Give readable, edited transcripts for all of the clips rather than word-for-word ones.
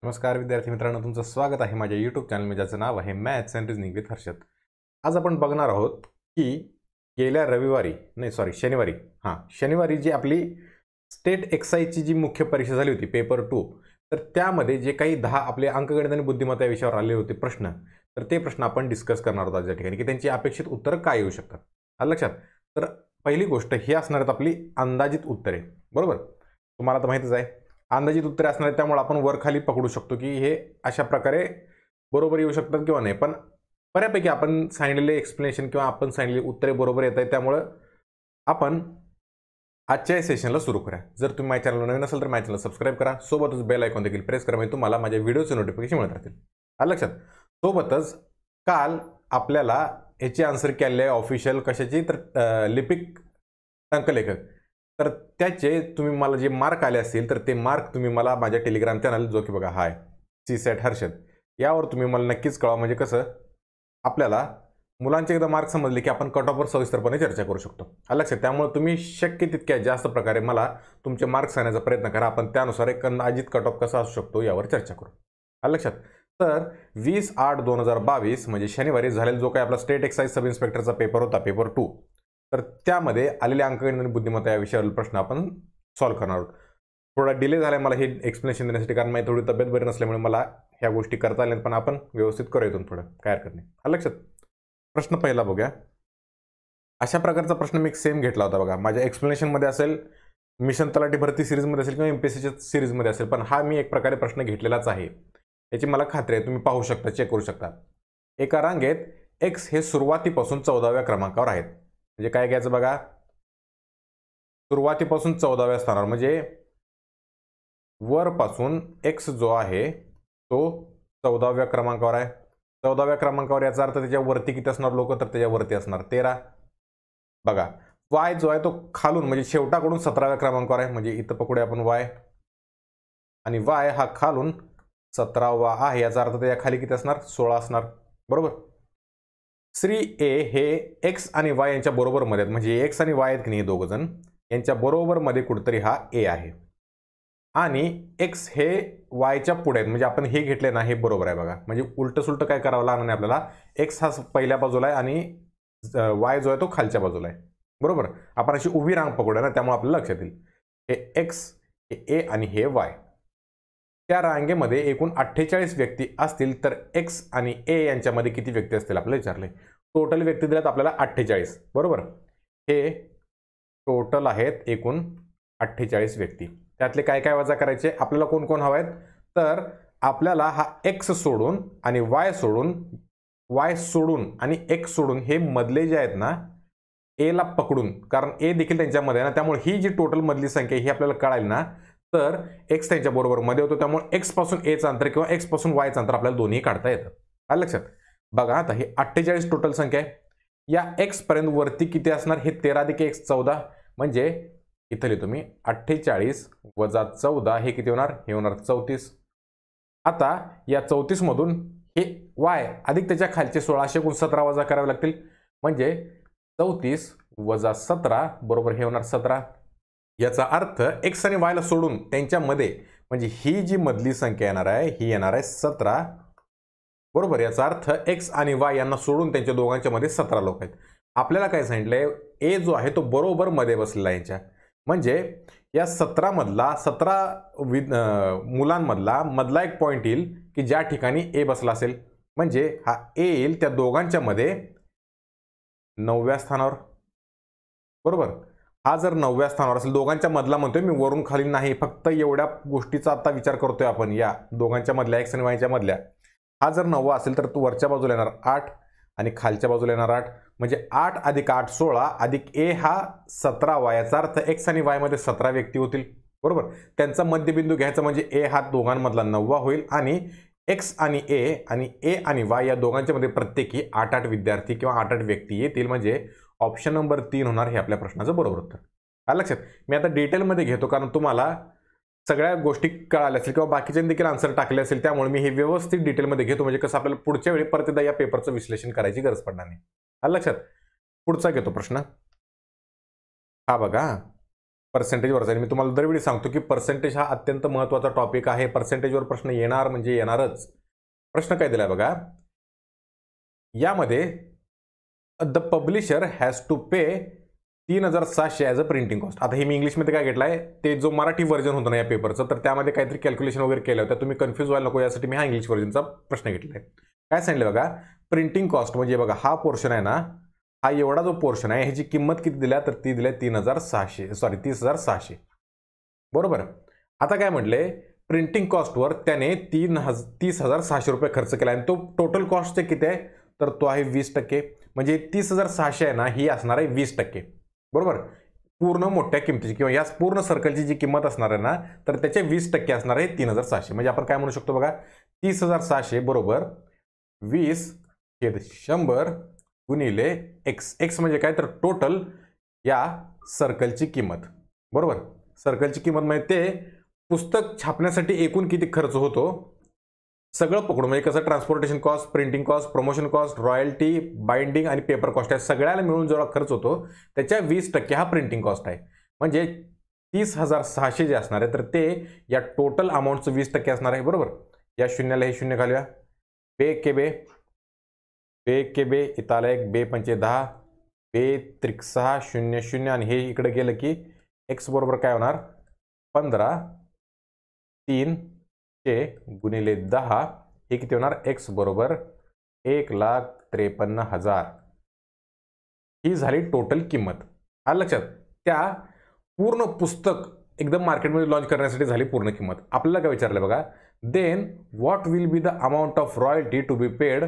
नमस्कार विद्यार्थी मित्रांनो, तुमचं स्वागत आहे माझ्या यूट्यूब चॅनल ज्याचं नाव आहे maths and reasoning with Harshad. आज आपण बघणार आहोत की गेल्या शनिवारी जी आपली स्टेट एक्साईजची जी मुख्य परीक्षा झाली होती पेपर 2, तर त्यामध्ये जे काही 10 आपले अंकगणित आणि बुद्धिमत्ता या विषयावर आले होते प्रश्न, तर ते प्रश्न आपण डिस्कस करणार आहोत आज या ठिकाणी की त्यांची अपेक्षित उत्तरं काय येऊ शकतात. आलं लक्षात? तर पहिली गोष्ट ही असणार आहेत आपली अंदाजित उत्तरे. बरोबर, तुम्हाला तर माहितीच आहे अंदाजित उत्तरे असणार आहेत, त्यामुळे आपण वर खाली पकडू शकतो की हे अशा प्रकारे बरोबर येऊ शकतात किंवा नाही. पण बऱ्यापैकी आपण सांगितलेले एक्सप्लेनेशन किंवा आपण सांगितलेली उत्तरे बरोबर येत आहेत, त्यामुळं आपण आजच्या या सेशनला सुरू करा. जर तुम्ही माझ्या चॅनलवर नवीन असेल तर माझ्या चॅनल सबस्क्राईब करा, सोबतच बेल आयकॉन देखील प्रेस करा, म्हणजे तुम्हाला माझ्या व्हिडिओचे नोटिफिकेशन मिळत राहतील. आलं लक्षात? सोबतच काल आपल्याला याची आन्सर केले आहे ऑफिशियल कशाची, तर लिपिक टंकलेखक, तर त्याचे तुम्ही मला जे मार्क आले असतील तर ते मार्क तुम्ही मला माझ्या टेलिग्राम चॅनल जो की बघा हाय CSAT हर्षद यावर तुम्ही मला नक्कीच कळवा. म्हणजे कसं आपल्याला मुलांचे एकदा मार्क समजले की आपण कट ऑफवर सविस्तरपणे चर्चा करू शकतो. लक्षात? त्यामुळे तुम्ही शक्य तितक्या जास्त प्रकारे मला तुमचे मार्क्स सांगण्याचा प्रयत्न करा. आपण त्यानुसार एक अंदाजित कट ऑफ कसा असू शकतो यावर चर्चा करू. लक्षात? तर 20/8/2022 म्हणजे शनिवारी झालेला जो काही आपला स्टेट एक्साईज सब इन्स्पेक्टरचा पेपर होता, पेपर 2, तर त्यामध्ये आलेले अंकगणित आणि बुद्धिमत्ता या विषयावरील प्रश्न आपण सॉल्व्ह करणार आहोत. थोडा डिले झाला मला हे एक्सप्लेनेशन देण्यासाठी, कारण माझी थोडी तब्येत बरी नसल्यामुळे मला ह्या गोष्टी करता आल्या, पण आपण व्यवस्थित करू इथून थोडं, काय हरकत नाही. लक्षात? प्रश्न पहिला बघूया. अशा प्रकारचा प्रश्न मी सेम घेतला होता बघा, माझ्या एक्सप्लेनेशनमध्ये असेल, मिशन तलाठी भरती सिरीजमध्ये असेल किंवा MPSCच्या सिरीजमध्ये असेल, पण हा मी एक प्रकारे प्रश्न घेतलेलाच आहे याची मला खात्री आहे. तुम्ही पाहू शकता, चेक करू शकता. एका रांगेत X हे सुरुवातीपासून 14व्या क्रमांकावर आहेत. म्हणजे काय घ्यायचं बघा, सुरुवातीपासून 14व्या स्थानावर, म्हणजे वरपासून X जो आहे तो 14व्या क्रमांकावर आहे. 14व्या क्रमांकावर याचा अर्थ त्याच्यावरती किती असणार लोक, तर त्याच्यावरती असणार 13. बघा Y जो आहे तो खालून म्हणजे शेवटाकडून 17व्या क्रमांकावर आहे, म्हणजे इथं पकडूया आपण Y, आणि Y हा खालून 17वा आहे, याचा अर्थ त्याच्या खाली किती असणार, 16 असणार. बरोबर. श्री A हे X आणि Y यांच्या बरोबर मध्ये आहेत, म्हणजे X आणि Y आहेत की नाही दोघ जण, यांच्या बरोबर मध्ये कुठेतरी हा A आहे, आणि X हे Y च्या पुढे आहेत, म्हणजे आपण हे घेतले ना हे बरोबर आहे बघा. म्हणजे उलट सुलट काय करावं लागणार नाही आपल्याला. X हा पहिल्या बाजूला आहे आणि Y जो आहे तो खालच्या बाजूला आहे. बरोबर. आपण अशी उभी रांग पकडूया ना, त्यामुळे आपल्याला लक्षात येईल हे X, हे A आणि हे Y. त्या रांगेमध्ये एकूण 48 व्यक्ती असतील, तर X आणि A यांच्यामध्ये किती व्यक्ती असतील आपल्याला विचारले. टोटल व्यक्ती दिल्यात आपल्याला 48. बरोबर. हे टोटल आहेत एकूण 48 व्यक्ती. त्यातले काय काय वजा करायचे, आपल्याला कोण कोण हवं आहेत, तर आपल्याला हा X सोडून आणि Y सोडून आणि X सोडून हे मधले जे आहेत ना A ला पकडून, कारण A देखील त्यांच्यामध्ये आहे ना, त्यामुळे ही जी टोटल मधली संख्या ही आपल्याला कळाली ना, तर X त्यांच्या बरोबर मध्ये होतो, त्यामुळे X पासून A चं अंतर किंवा X पासून Y चं अंतर आपल्याला दोन्ही काढता येतं. आलं लक्षात? बघा आता हे 48 टोटल संख्या आहे. या X पर्यंत वरती किती असणार, हे 13 अधिक X 14, म्हणजे इथं लिहितो मी 48 वजा 14 हे किती होणार, हे होणार 34. आता या 34 मधून हे Y अधिक त्याच्या खालचे 16 असे एकूण 17 वजा करावे लागतील, म्हणजे 34 वजा 17 बरोबर हे होणार 17. याचा अर्थ X आणि Y ला सोडून त्यांच्यामध्ये, म्हणजे ही जी मधली संख्या येणार आहे ही येणार आहे 17. बरोबर. याचा अर्थ X आणि Y यांना सोडून त्यांच्या दोघांच्या मध्ये 17 लोक आहेत. आपल्याला काय सांगितलंय, A जो आहे तो बरोबर मध्ये बसलेला आहे यांच्या, म्हणजे या 17 मधला 17 मुलांमधला एक पॉइंट येईल की ज्या ठिकाणी A बसला असेल, म्हणजे हा A येईल त्या दोघांच्या मध्ये 9व्या स्थानावर. बरोबर. हा जर 9व्या स्थानावर असेल, दोघांच्या मधला म्हणतोय मी, वरून खाली नाही, फक्त एवढ्या गोष्टीचा आता विचार करतोय आपण, या दोघांच्या मधल्या X आणि Y च्या मधल्या. हा जर 9वा असेल तर तो वरच्या बाजूला येणार 8 आणि खालच्या बाजूला येणार 8, म्हणजे 8 अधिक 8 16 अधिक A हा 17वा. याचा अर्थ X आणि Y मध्ये 17 व्यक्ती होतील. बरोबर. त्यांचा मध्यबिंदू घ्यायचा, म्हणजे A हा दोघांमधला 9वा होईल, आणि X आणि A आणि Y या दोघांच्या मध्ये प्रत्येकी 8-8 विद्यार्थी किंवा 8-8 व्यक्ती येतील, म्हणजे ऑप्शन नंबर 3 होणार हे आपल्या प्रश्नाचं बरोबर उत्तर. आलं लक्षात? मी आता डिटेलमध्ये घेतो, कारण तुम्हाला सगळ्या गोष्टी कळाल्या असेल किंवा बाकीच्यांनी देखील आन्सर टाकले असेल, त्यामुळे मी हे व्यवस्थित डिटेलमध्ये घेतो, म्हणजे कसं आपल्याला पुढच्या वेळी परत एकदा या पेपरचं विश्लेषण करायची गरज पडणार नाही. आलं लक्षात? पुढचा घेतो प्रश्न. हा बघा, पर्सेंटेजवर जाईल. मी तुम्हाला दरवेळी सांगतो की पर्सेंटेज हा अत्यंत महत्त्वाचा टॉपिक आहे. पर्सेंटेजवर प्रश्न येणार म्हणजे येणारच. प्रश्न काय दिलाय बघा, यामध्ये the publisher has to pay 3,700 as a printing cost. आता हे मी इंग्लिशमध्ये काय घेतलाय, ते जो मराठी व्हर्जन होतं ना या पेपरचं, तर त्यामध्ये काहीतरी कॅल्क्युलेशन वगैरे केलं होतं, तुम्ही कन्फ्यूज व्हायला नको यासाठी मी हा इंग्लिश व्हर्जनचा प्रश्न घेतलाय. काय सांगितलं बघा, प्रिंटिंग कॉस्ट म्हणजे बघा हा पोर्शन आहे ना, हा एवढा जो पोर्शन आहे ह्याची किंमत किती दिल्या, तर ती दिल्या 30,600 बरोबर. आता काय म्हटले, प्रिंटिंग कॉस्टवर त्याने 30,600 रुपये खर्च केला आणि तो टोटल कॉस्टचे किती आहे, तर तो आहे 20%. म्हणजे 30,600 आहे ना, ही असणार आहे 20%, बरोबर. पूर्ण मोठ्या किमतीची किंवा या पूर्ण सर्कलची जी किंमत असणार आहे ना, तर त्याचे 20% असणार आहे 3,600. म्हणजे आपण काय म्हणू शकतो बघा, 30,600 बरोबर 20/100 गुणिले एक्स. एक्स म्हणजे काय, तर टोटल या सर्कलची किंमत, बरोबर. सर्कलची किंमत म्हणजे ते पुस्तक छापण्यासाठी एकूण किती खर्च होतो सगळं पकडून, म्हणजे कसं transportation cost, printing cost, promotion cost, royalty, binding आणि पेपर कॉस्ट, या सगळ्याला मिळून जेवढा खर्च होतो त्याच्या 20% हा प्रिंटिंग कॉस्ट आहे. म्हणजे 30,600 जे असणार आहे तर ते या टोटल अमाऊंटचं 20% असणार आहे, बरोबर. या शून्याला हे शून्य घालूया, बे के बे इथं आला एक, बे पंचे 10, बे त्रिक 6, 0 0 आणि हे इकडे गेलं की एक्स बरोबर काय होणार, 15 300 गुणिले 10, हे किती होणार, एक्स बरोबर 1,53,000. ही झाली टोटल किंमत. आलं लक्षात. त्या पूर्ण पुस्तक एकदम मार्केटमध्ये लॉन्च करण्यासाठी झाली पूर्ण किंमत. आपल्याला काय विचारलं बघा, then what will be the amount of royalty to be paid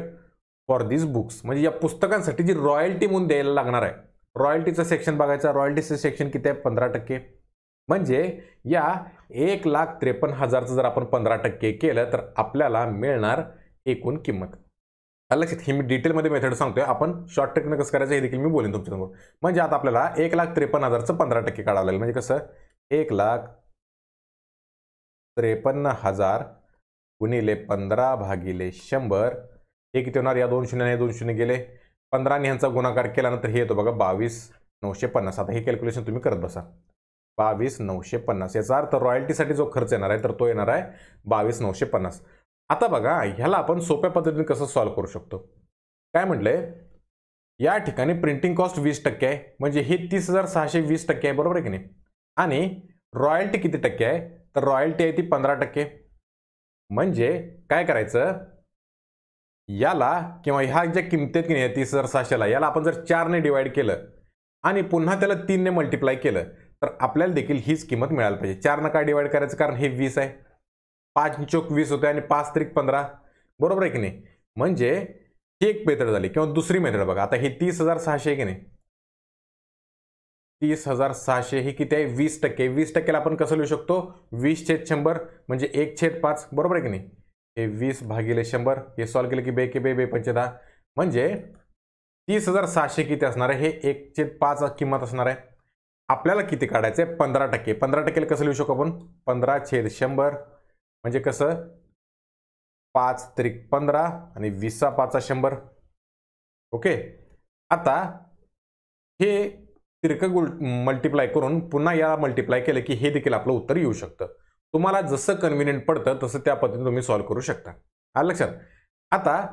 for this books. म्हणजे या पुस्तकांसाठी जी रॉयल्टी म्हणून द्यायला लागणार आहे, रॉयल्टीचं सेक्शन बघायचं, रॉयल्टीचं सेक्शन किती आहे, 15%. म्हणजे या 1,53,000चं जर आपण 15% केलं तर आपल्याला मिळणार एकूण किंमत. लक्षात. हे मी डिटेलमध्ये मेथड सांगतोय, आपण शॉर्ट ट्रिकनं कसं करायचं हे देखील मी बोलेन तुमच्यासमोर. म्हणजे आता आपल्याला 1,53,000चं 15% काढावं लागेल. म्हणजे कसं, 1,53,000 गुणिले 15/100, हे किती होणार, या 2 शून्य 2 शून्य गेले, 15 ने ह्यांचा गुणाकार केल्यानंतर हे येतो बघा 22,950. आता हे कॅल्क्युलेशन तुम्ही करत बसा. 22,950 याचा अर्थ रॉयल्टीसाठी जो खर्च येणार आहे तर तो येणार आहे 22,950. आता बघा ह्याला आपण सोप्या पद्धतीने कसं सॉल्व्ह करू शकतो. काय म्हटलंय, या ठिकाणी प्रिंटिंग कॉस्ट 20% आहे, म्हणजे हे 30,600 20% आहे, बरोबर आहे की नाही. आणि रॉयल्टी किती टक्के आहे, तर रॉयल्टी आहे ती 15%. म्हणजे काय करायचं, याला किंवा ह्या ज्या किमतीत की नाही 30,600ला, याला आपण जर 4ने डिवाइड केलं आणि पुन्हा त्याला 3ने मल्टिप्लाय केलं तर आपल्याला देखील हीच किंमत मिळायला पाहिजे. 4ने काय डिवाइड करायचं, कारण हे 20 आहे, 5 चोक 20 होते आणि 5 त्रिक 15, बरोबर आहे की नाही. म्हणजे ही एक मेथड झाली. किंवा दुसरी मेथड बघा, आता हे 30,600 आहे की नाही, 30,600 ही किती आहे, 20%. 20%ला आपण कसं लिहू शकतो, 20/100 म्हणजे 1/5, बरोबर आहे की नाही. हे 20/100 हे सॉल्व्ह केलं की बे के बे पंचे 10, म्हणजे 30,600 किती असणार आहे, हे 1/5 किंमत असणार आहे. आपल्याला किती काढायचं आहे, 15%. 15%ला कसं लिहू शकतो आपण, 15/100 म्हणजे कसं, 5 त्रिक 15 आणि 20/5 ओके. आता हे तिरकं मल्टिप्लाय करून पुन्हा याला मल्टिप्लाय केलं की हे देखील आपलं उत्तर येऊ शकतं. तुम्हाला जसं कन्व्हिनियंट पडतं तसं त्या पद्धतीने तुम्ही सॉल्व्ह करू शकता. आलं लक्षात. आता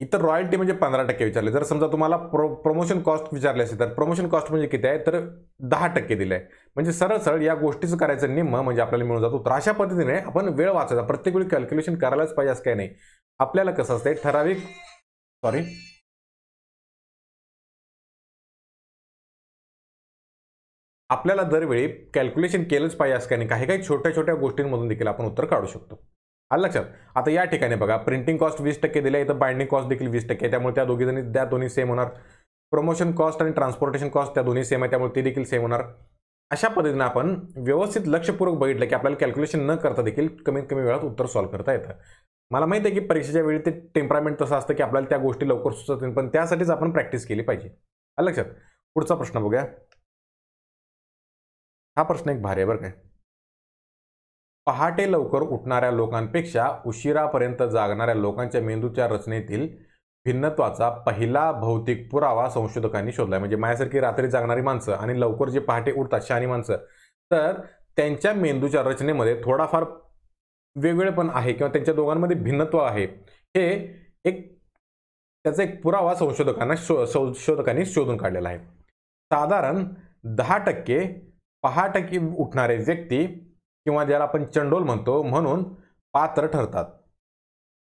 इतर रॉयल्टी म्हणजे 15% विचारले. जर समजा तुम्हाला प्रमोशन कॉस्ट विचारले असेल तर प्रमोशन कॉस्ट म्हणजे किती आहे, तर 10% दिले आहे. म्हणजे सरळ सरळ या गोष्टीचं करायचं निम्म, म्हणजे आपल्याला मिळून जातो. तर अशा पद्धतीने आपण वेळ वाचायचा, प्रत्येक वेळी कॅल्क्युलेशन करायलाच पाहिजे असं काही नाही. आपल्याला कसं असतंय, ठराविक आपल्याला दरवेळी कॅल्क्युलेशन केलंच पाहिजे असं काही नाही. काही काही छोट्या छोट्या गोष्टींमधून देखील आपण उत्तर काढू शकतो. आलं लक्षात. आता या ठिकाणी बघा, प्रिंटिंग कॉस्ट 20% दिले, इथं बाइंडिंग कॉस्ट देखील 20% आहे, त्यामुळे त्या दोन्ही सेम होणार. प्रमोशन कॉस्ट आणि ट्रान्सपोर्टेशन कॉस्ट त्या दोन्ही सेम आहे, त्यामुळे ते देखील सेम होणार. अशा पद्धतीने आपण व्यवस्थित लक्षपूर्वक बघितलं की आपल्याला कॅल्क्युलेशन न करता देखील कमीत कमी वेळात उत्तर सॉल्व्ह करता येतं. मला माहिती आहे की परीक्षेच्या वेळी ते टेम्परामेंट तसं असतं की आपल्याला त्या गोष्टी लवकर सुचत नाही, पण त्यासाठीच आपण प्रॅक्टिस केली पाहिजे. आलं लक्षात. पुढचा प्रश्न बघूया. हा प्रश्न एक भारी आहे बरं काय. पहाटे लवकर उठणाऱ्या लोकांपेक्षा उशिरापर्यंत जागणाऱ्या लोकांच्या मेंदूच्या रचनेतील भिन्नत्वाचा पहिला भौतिक पुरावा संशोधकांनी शोधलाय. म्हणजे माझ्यासारखी रात्री जागणारी माणसं आणि लवकर जे पहाटे उठतात शहाणी माणसं, तर त्यांच्या मेंदूच्या रचनेमध्ये थोडाफार वेगळेपण आहे किंवा त्यांच्या दोघांमध्ये भिन्नत्व आहे, हे एक त्याचा एक पुरावा संशोधकांनी शोधून काढलेला आहे. साधारण 10% पहाटे उठणारे व्यक्ती किंवा ज्याला आपण चंडोल म्हणतो म्हणून पात्र ठरतात.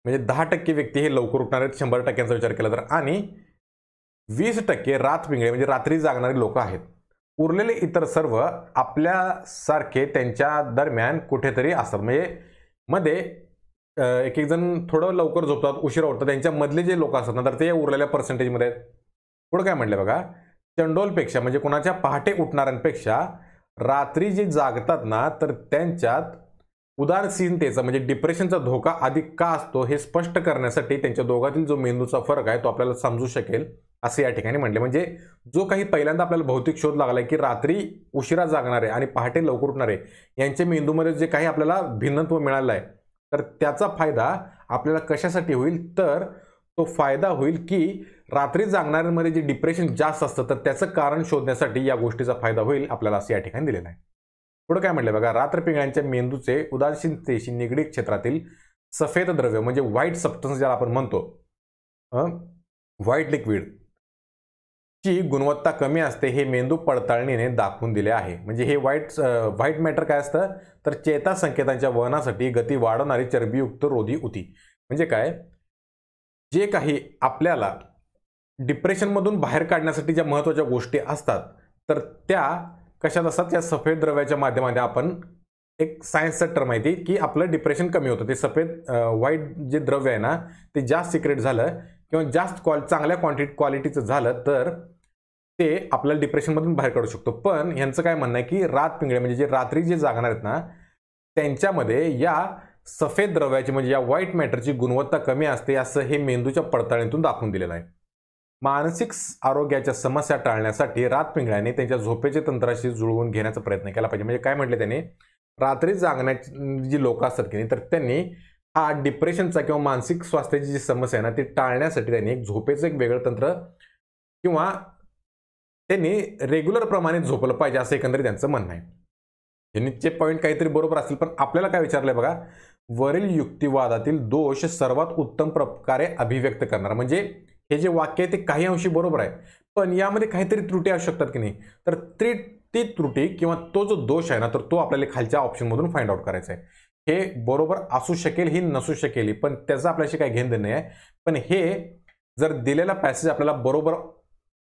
म्हणजे 10% व्यक्ती हे लवकर उठणारे 100%चा विचार केला तर, आणि 20% रातपिंगळे म्हणजे रात्री जागणारे लोक आहेत. उरलेले इतर सर्व आपल्यासारखे त्यांच्या दरम्यान कुठेतरी असतात. म्हणजे मध्ये एक एक जण थोडं लवकर झोपतात, उशिरा उठतात, त्यांच्या मधले जे लोक असतात ना तर ते उरलेल्या पर्सेंटेजमध्ये आहेत. पुढे काय म्हटलं बघा, चंडोलपेक्षा म्हणजे कोणाच्या पहाटे उठणाऱ्यांपेक्षा रात्री जे जागतात ना तर त्यांच्यात उदासीनतेचा म्हणजे डिप्रेशनचा धोका अधिक का असतो हे स्पष्ट करण्यासाठी त्यांच्या दोघातील जो मेंदूचा फरक आहे तो आपल्याला समजू शकेल असे या ठिकाणी म्हटले. म्हणजे जो काही पहिल्यांदा आपल्याला भौतिक शोध लागलाय की रात्री उशिरा जागणारे आणि पहाटे लवकर उठणारे यांच्या मेंदूमध्ये जे काही आपल्याला भिन्नत्व मिळालं आहे तर त्याचा फायदा आपल्याला कशासाठी होईल, तर तो फायदा होईल की रात्री जागणाऱ्यांमध्ये जे डिप्रेशन जास्त असतं तर त्याचं कारण शोधण्यासाठी या गोष्टीचा फायदा होईल आपल्याला असं या ठिकाणी दिलेलं आहे. पुढे काय म्हटलं बघा, रात्रपिंगळ्यांच्या मेंदूचे उदासीनतेशी निगडीत क्षेत्रातील सफेद द्रव्य म्हणजे व्हाईट सबस्टन्स ज्याला आपण म्हणतो, व्हाईट लिक्विड ची गुणवत्ता कमी असते हे मेंदू पडताळणीने दाखवून दिले आहे. म्हणजे हे व्हाईट मॅटर काय असतं तर चेता संकेतांच्या वहनासाठी गती वाढवणारी चरबीयुक्त रोधी उती. म्हणजे काय, जे काही आपल्याला डिप्रेशनमधून बाहेर काढण्यासाठी ज्या महत्त्वाच्या गोष्टी असतात तर त्या कशात असतात, त्या सफेद द्रव्याच्या माध्यमाने आपण एक सायन्सचा टर्म आहे की आपलं डिप्रेशन कमी होतं. ते सफेद व्हाईट जे द्रव्य आहे ना ते जास्त सिक्रेट झालं किंवा जास्त चांगल्या क्वालिटीचं झालं तर ते आपल्याला डिप्रेशनमधून बाहेर काढू शकतो. पण यांचं काय म्हणणं आहे की रातपिंगळे म्हणजे जे रात्री जे जागणार आहेत ना त्यांच्यामध्ये या सफेद द्रव्याची म्हणजे या व्हाईट मॅटरची गुणवत्ता कमी असते असं हे मेंदूच्या पडताळणीतून दाखवून दिलेलं आहे. मानसिक आरोग्याच्या समस्या टाळण्यासाठी रातपिंगळ्याने त्यांच्या झोपेचे तंत्राशी जुळवून घेण्याचा प्रयत्न केला पाहिजे. म्हणजे काय म्हटले त्यांनी, रात्री जागण्याची जी लोक असतात की नाही तर त्यांनी हा डिप्रेशनचा किंवा मानसिक स्वास्थ्याची जी समस्या आहे ना ती टाळण्यासाठी त्यांनी एक झोपेचं एक वेगळं तंत्र किंवा त्यांनी रेग्युलर प्रमाणे झोपलं पाहिजे असं एकंदरीत त्यांचं म्हणणं आहे. यांनीचे पॉईंट काहीतरी बरोबर असतील पण आपल्याला काय विचारलंय बघा, वरील युक्तिवादातील दोष सर्वात उत्तम प्रकारे अभिव्यक्त करणार. म्हणजे हे जे वाक्य आहे ते काही अंशी बरोबर आहे पण यामध्ये काहीतरी त्रुटी असू शकतात की नाही, तर ती त्रुटी किंवा तो जो दोष आहे ना तर तो आपल्याला खालच्या ऑप्शनमधून फाइंड आउट करायचा आहे. हे बरोबर असू शकेल ही नसू शकेल पण त्याचा आपल्याशी काही घेणं नाही आहे. पण हे जर दिलेला पॅसेज आपल्याला बरोबर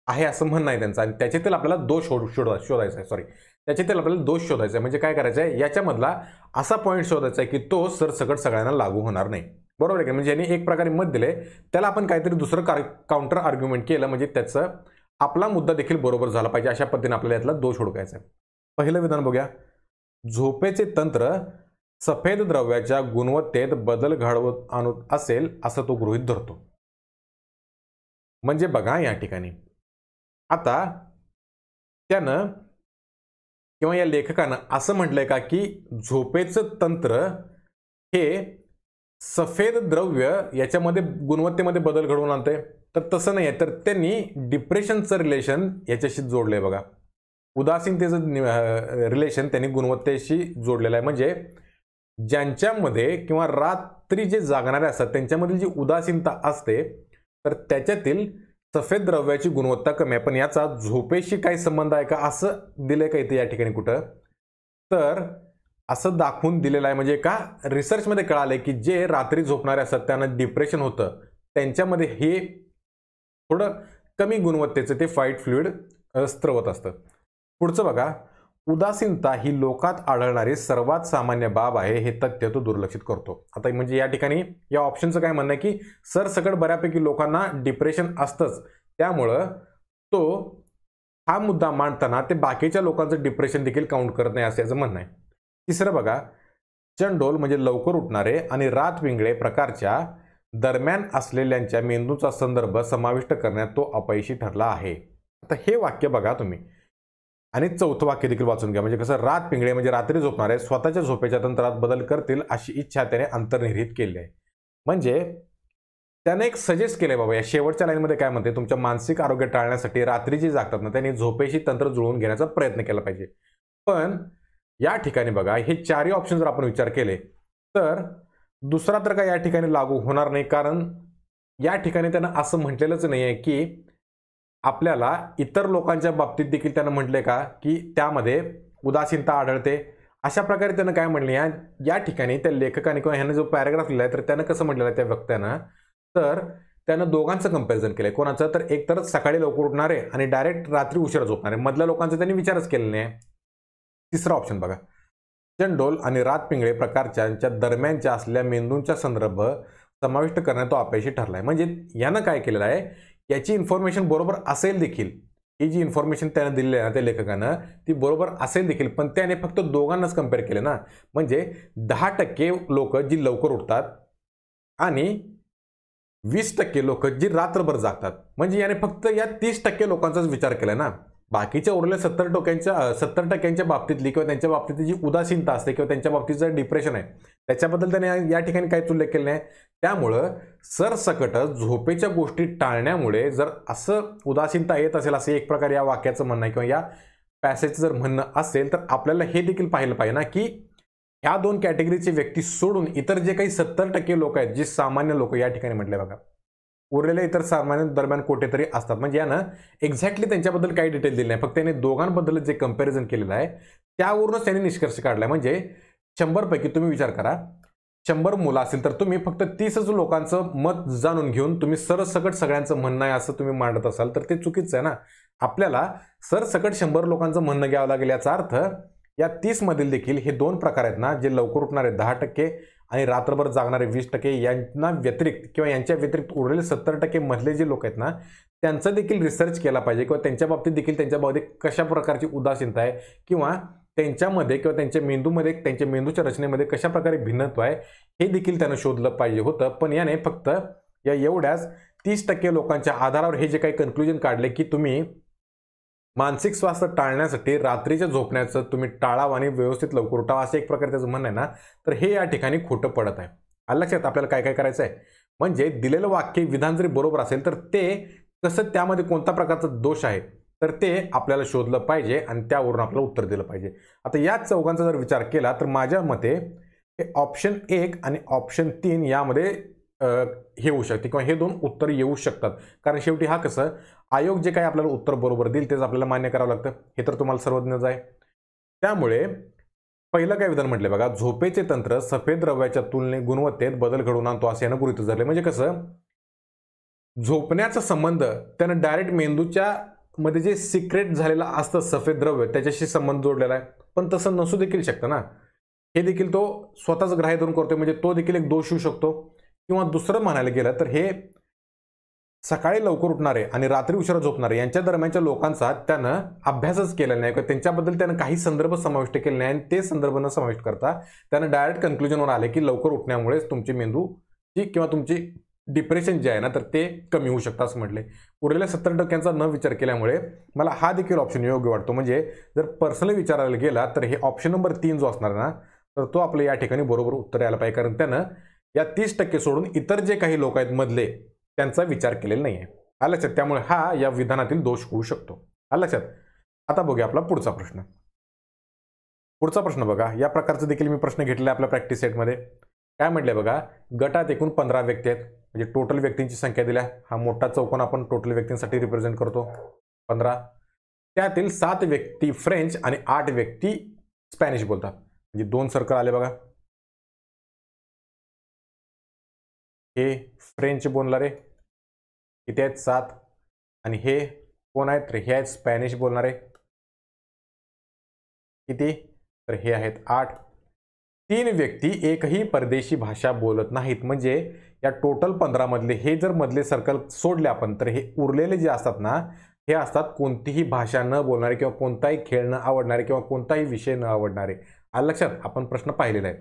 आहे असं म्हणणं आहे त्यांचं आणि त्याच्यातील आपल्याला दोष शोधायचा आहे, त्याच्यातील आपल्याला दोष शोधायचा आहे. म्हणजे काय करायचं आहे, याच्यामधला असा पॉईंट शोधायचा आहे की तो सरसकट सगळ्यांना लागू होणार नाही. बरोबर आहे का? म्हणजे यांनी एक प्रकारे मत दिले त्याला आपण काहीतरी दुसरं काउंटर आर्ग्युमेंट केलं म्हणजे त्याचं आपला मुद्दा देखील बरोबर झाला पाहिजे अशा पद्धतीने आपल्याला यातला दोष ओळखायचा आहे. पहिलं विधान बघूया, झोपेचे तंत्र सफेद द्रव्याच्या गुणवत्तेत बदल घडवत आणत असेल असं तो गृहीत धरतो. म्हणजे बघा या ठिकाणी आता त्यानं किंवा या लेखकानं असं म्हटलंय का की झोपेचं तंत्र हे सफेद द्रव्य याच्यामध्ये गुणवत्तेमध्ये बदल घडवून आणते, तर तसं नाही आहे. तर त्यांनी डिप्रेशनचं रिलेशन याच्याशी जोडलंय बघा, उदासीनतेचं रिलेशन त्यांनी गुणवत्तेशी जोडलेलं आहे. म्हणजे ज्यांच्यामध्ये किंवा रात्री जे जागणारे असतात त्यांच्यामधील जी उदासीनता असते तर त्याच्यातील सफेद द्रव्याची गुणवत्ता कमी आहे. पण याचा झोपेशी काही संबंध आहे का असं दिलंय का इथे या ठिकाणी कुठं, तर असं दाखवून दिलेलं आहे. म्हणजे का रिसर्चमध्ये कळालंय की जे रात्री झोपणारे असतात त्यांना डिप्रेशन होतं त्यांच्यामध्ये हे थोडं कमी गुणवत्तेचं ते व्हाईट फ्लुइड स्त्रवत असतं. पुढचं बघा, उदासीनता ही लोकात आढळणारी सर्वात सामान्य बाब आहे हे तथ्य तो दुर्लक्षित करतो. आता म्हणजे या ठिकाणी या ऑप्शनचं काय म्हणणं आहे की सरसकट बऱ्यापैकी लोकांना डिप्रेशन असतंच त्यामुळं तो हा मुद्दा मांडताना ते बाकीच्या लोकांचं डिप्रेशन देखील काउंट करत नाही असं याचं म्हणणं आहे. तिसरं बघा, चंडोल म्हणजे लवकर उठणारे आणि रातविंगळे प्रकारच्या दरम्यान असलेल्यांच्या मेंदूचा संदर्भ समाविष्ट करण्यात तो अपयशी ठरला आहे. आता हे वाक्य बघा तुम्ही आणि चौथं वाक्य देखील वाचून घ्या. म्हणजे कसं, रातपिंगळे म्हणजे रात्री झोपणारे स्वतःच्या झोपेच्या तंत्रात बदल करतील अशी इच्छा त्याने अंतर्निहित केली आहे. म्हणजे त्याने एक सजेस्ट केलंय बाबा या शेवटच्या लाईनमध्ये काय म्हणते, तुमच्या मानसिक आरोग्य टाळण्यासाठी रात्री जी जागतात ना त्यांनी झोपेशी तंत्र जुळवून घेण्याचा प्रयत्न केला पाहिजे. पण या ठिकाणी बघा हे चारही ऑप्शन जर आपण विचार केले तर दुसरा तर काय या ठिकाणी लागू होणार नाही, कारण या ठिकाणी त्यानं असं म्हटलेलंच नाही आहे की आपल्याला इतर लोकांच्या बाबतीत देखील त्यानं म्हटले का की त्यामध्ये उदासीनता आढळते. अशा प्रकारे त्यानं काय म्हणले या ठिकाणी त्या लेखकाने किंवा ह्यानं जो पॅराग्राफ लिहिलाय तर त्यानं कसं म्हटलेलं आहे त्या वक्त्यानं, तर त्यानं दोघांचं कंपॅरिझन केलंय. कोणाचं? तर एक तर सकाळी लवकर उठणारे आणि डायरेक्ट रात्री उशिरा झोपणारे, मधल्या लोकांचा त्यांनी विचारच केलेला नाही. तिसरा ऑप्शन बघा, चंडोल आणि रातपिंगळे प्रकारच्या दरम्यानच्या असलेल्या मेंदूंचा संदर्भ समाविष्ट करण्यात तो अपयशी ठरलाय. म्हणजे यानं काय केलेलं आहे, याची इन्फॉर्मेशन बरोबर असेल देखील, ही जी इन्फॉर्मेशन त्यानं दिलेली आहे ना त्या लेखकानं ती बरोबर असेल देखील, पण त्याने फक्त दोघांनाच कम्पेअर केले ना. म्हणजे 10% लोक जी लवकर उठतात आणि 20% लोक जी रात्रभर जागतात. म्हणजे याने फक्त या 30% लोकांचाच विचार केला ना. बाकीच्या उरलेल्या 70% बाबतीतली किंवा त्यांच्या बाबतीतली जी उदासीनता असते किंवा त्यांच्या बाबतीचं डिप्रेशन आहे त्याच्याबद्दल त्याने या ठिकाणी काहीच उल्लेख केला नाही. त्यामुळं सरसकट झोपेच्या गोष्टी टाळण्यामुळे जर असं उदासीनता येत असेल असं एक प्रकारे या वाक्याचं म्हणणं आहे किंवा या पॅसेजचं जर म्हणणं असेल, तर आपल्याला हे देखील पाहिलं पाहिजे ना की ह्या दोन कॅटेगरीचे व्यक्ती सोडून इतर जे काही 70% लोक आहेत, जे सामान्य लोक या ठिकाणी म्हटले बघा, उरलेले इतर सामान्य दरम्यान कुठेतरी असतात. म्हणजे यानं एक्झॅक्टली त्यांच्याबद्दल काही डिटेल दिली नाही, फक्त त्याने दोघांबद्दल जे कंपॅरिझन केलेलं आहे त्यावरूनच त्यांनी निष्कर्ष काढलाय. म्हणजे 100 पैकी तुम्ही विचार करा, 100 मुलं असतील तर तुम्ही फक्त 30च लोकांचं मत जाणून घेऊन तुम्ही सरसकट सगळ्यांचं म्हणणं आहे असं तुम्ही मांडत असाल तर ते चुकीचं आहे ना. आपल्याला सरसकट 100 लोकांचं म्हणणं घ्यावं लागेल. याचा अर्थ या 30 मधील देखील हे दोन प्रकार आहेत ना, जे लवकर उठणारे 10% आणि रात्रभर जागणारे 20%, यांना व्यतिरिक्त किंवा यांच्या व्यतिरिक्त उरलेले 70% मधले जे लोक आहेत ना त्यांचा देखील रिसर्च केला पाहिजे किंवा त्यांच्या बाबतीत देखील त्यांच्या बाबतीत कशा प्रकारची उदासीनता आहे किंवा त्यांच्यामध्ये किंवा त्यांच्या मेंदूमध्ये त्यांच्या मेंदूच्या रचनेमध्ये कशा प्रकारे भिन्नत्व आहे हे देखील त्यानं शोधलं पाहिजे होतं. पण याने फक्त या एवढ्याच 30% लोकांच्या आधारावर हे जे काही कन्क्लुजन काढले की तुम्ही मानसिक स्वास्थ्य टाळण्यासाठी रात्रीच्या झोपण्याचं तुम्ही टाळावं आणि व्यवस्थित लवकर उठावं असं एक प्रकारे त्याचं म्हणणं आहे ना, तर हे या ठिकाणी खोटं पडत आहे. लक्षात आपल्याला काय काय करायचं आहे, म्हणजे दिलेलं वाक्य विधान जरी बरोबर असेल तर ते कसं त्यामध्ये कोणत्या प्रकारचा दोष आहे तर ते आपल्याला शोधलं पाहिजे आणि त्यावरून आपल्याला उत्तर दिलं पाहिजे. आता या चौघांचा जर विचार केला तर माझ्या मते हे ऑप्शन 1 आणि ऑप्शन 3 यामध्ये हे होऊ शकते किंवा हे दोन उत्तर येऊ शकतात. कारण शेवटी हा कसं आयोग जे काही आपल्याला उत्तर बरोबर देईल तेच आपल्याला मान्य करावं लागतं, हे तर तुम्हाला सर्वज्ञच आहे. त्यामुळे पहिलं काय विधान म्हटले बघा, झोपेचे तंत्र सफेद द्रव्याच्या तुलनेत गुणवत्तेत बदल घडवून आणतो असं यानं गृहीत धरले. म्हणजे कसं झोपण्याचा संबंध त्यानं डायरेक्ट मेंदूच्या मध्ये जे सिक्रेट झालेलं असतं सफेद द्रव्य त्याच्याशी संबंध जोडलेला आहे. पण तसं नसू देखील शकतं ना, हे देखील तो स्वतःच ग्राह्य धरून करतोय, म्हणजे तो देखील एक दोष होऊ शकतो. किंवा दुसरं म्हणायला गेलं तर हे सकाळी लवकर उठणारे आणि रात्री उशिरा झोपणारे यांच्या दरम्यानच्या लोकांचा त्यानं अभ्यासच केला नाही किंवा त्यांच्याबद्दल त्यानं काही संदर्भ समाविष्ट केले नाही आणि ते संदर्भ न समाविष्ट करता त्यानं डायरेक्ट कन्क्लुजनवर आले की लवकर उठण्यामुळेच तुमची मेंदूची किंवा तुमची डिप्रेशन जे आहे ना तर ते कमी होऊ शकतं असं म्हटले. उरलेल्या 70% न विचार केल्यामुळे मला हा देखील ऑप्शन योग्य वाटतो. म्हणजे जर पर्सनली विचारायला गेला तर हे ऑप्शन नंबर 3 जो असणार ना तर तो आपल्या या ठिकाणी बरोबर उत्तर यायला पाहिजे, कारण त्यानं या 30% सोडून इतर जे काही लोक आहेत मधले त्यांचा विचार केलेला नाही आहे. लक्षात, त्यामुळे हा या विधानातील दोष होऊ शकतो. लक्षात. आता बघूया आपला पुढचा प्रश्न. पुढचा प्रश्न बघा, या प्रकारचा देखील मी प्रश्न घेतलेला आपल्या प्रॅक्टिस सेटमध्ये. काय म्हटलंय बघा, गटात एकूण 15 व्यक्ती आहेत, म्हणजे टोटल व्यक्तींची संख्या दिल्या. हा मोठा चौकोन आपण टोटल व्यक्तींसाठी रिप्रेझेंट करतो 15. त्यातील 7 व्यक्ती फ्रेंच आणि 8 व्यक्ती स्पॅनिश बोलतात. म्हणजे 2 सर्कल आले बघा. हे फ्रेंच बोलणारे किती आहेत 7 आणि हे कोण आहेत तर हे आहेत स्पॅनिश बोलणारे किती तर हे आहेत 8. 3 व्यक्ती एकही परदेशी भाषा बोलत नाहीत. म्हणजे या टोटल 15 मधले हे जर मधले सर्कल सोडले आपण तर हे उरलेले जे असतात ना हे असतात कोणतीही भाषा न बोलणारे किंवा कोणताही खेळ न आवडणारे किंवा कोणताही विषय न आवडणारे. लक्षात, आपण प्रश्न पाहिलेला आहे.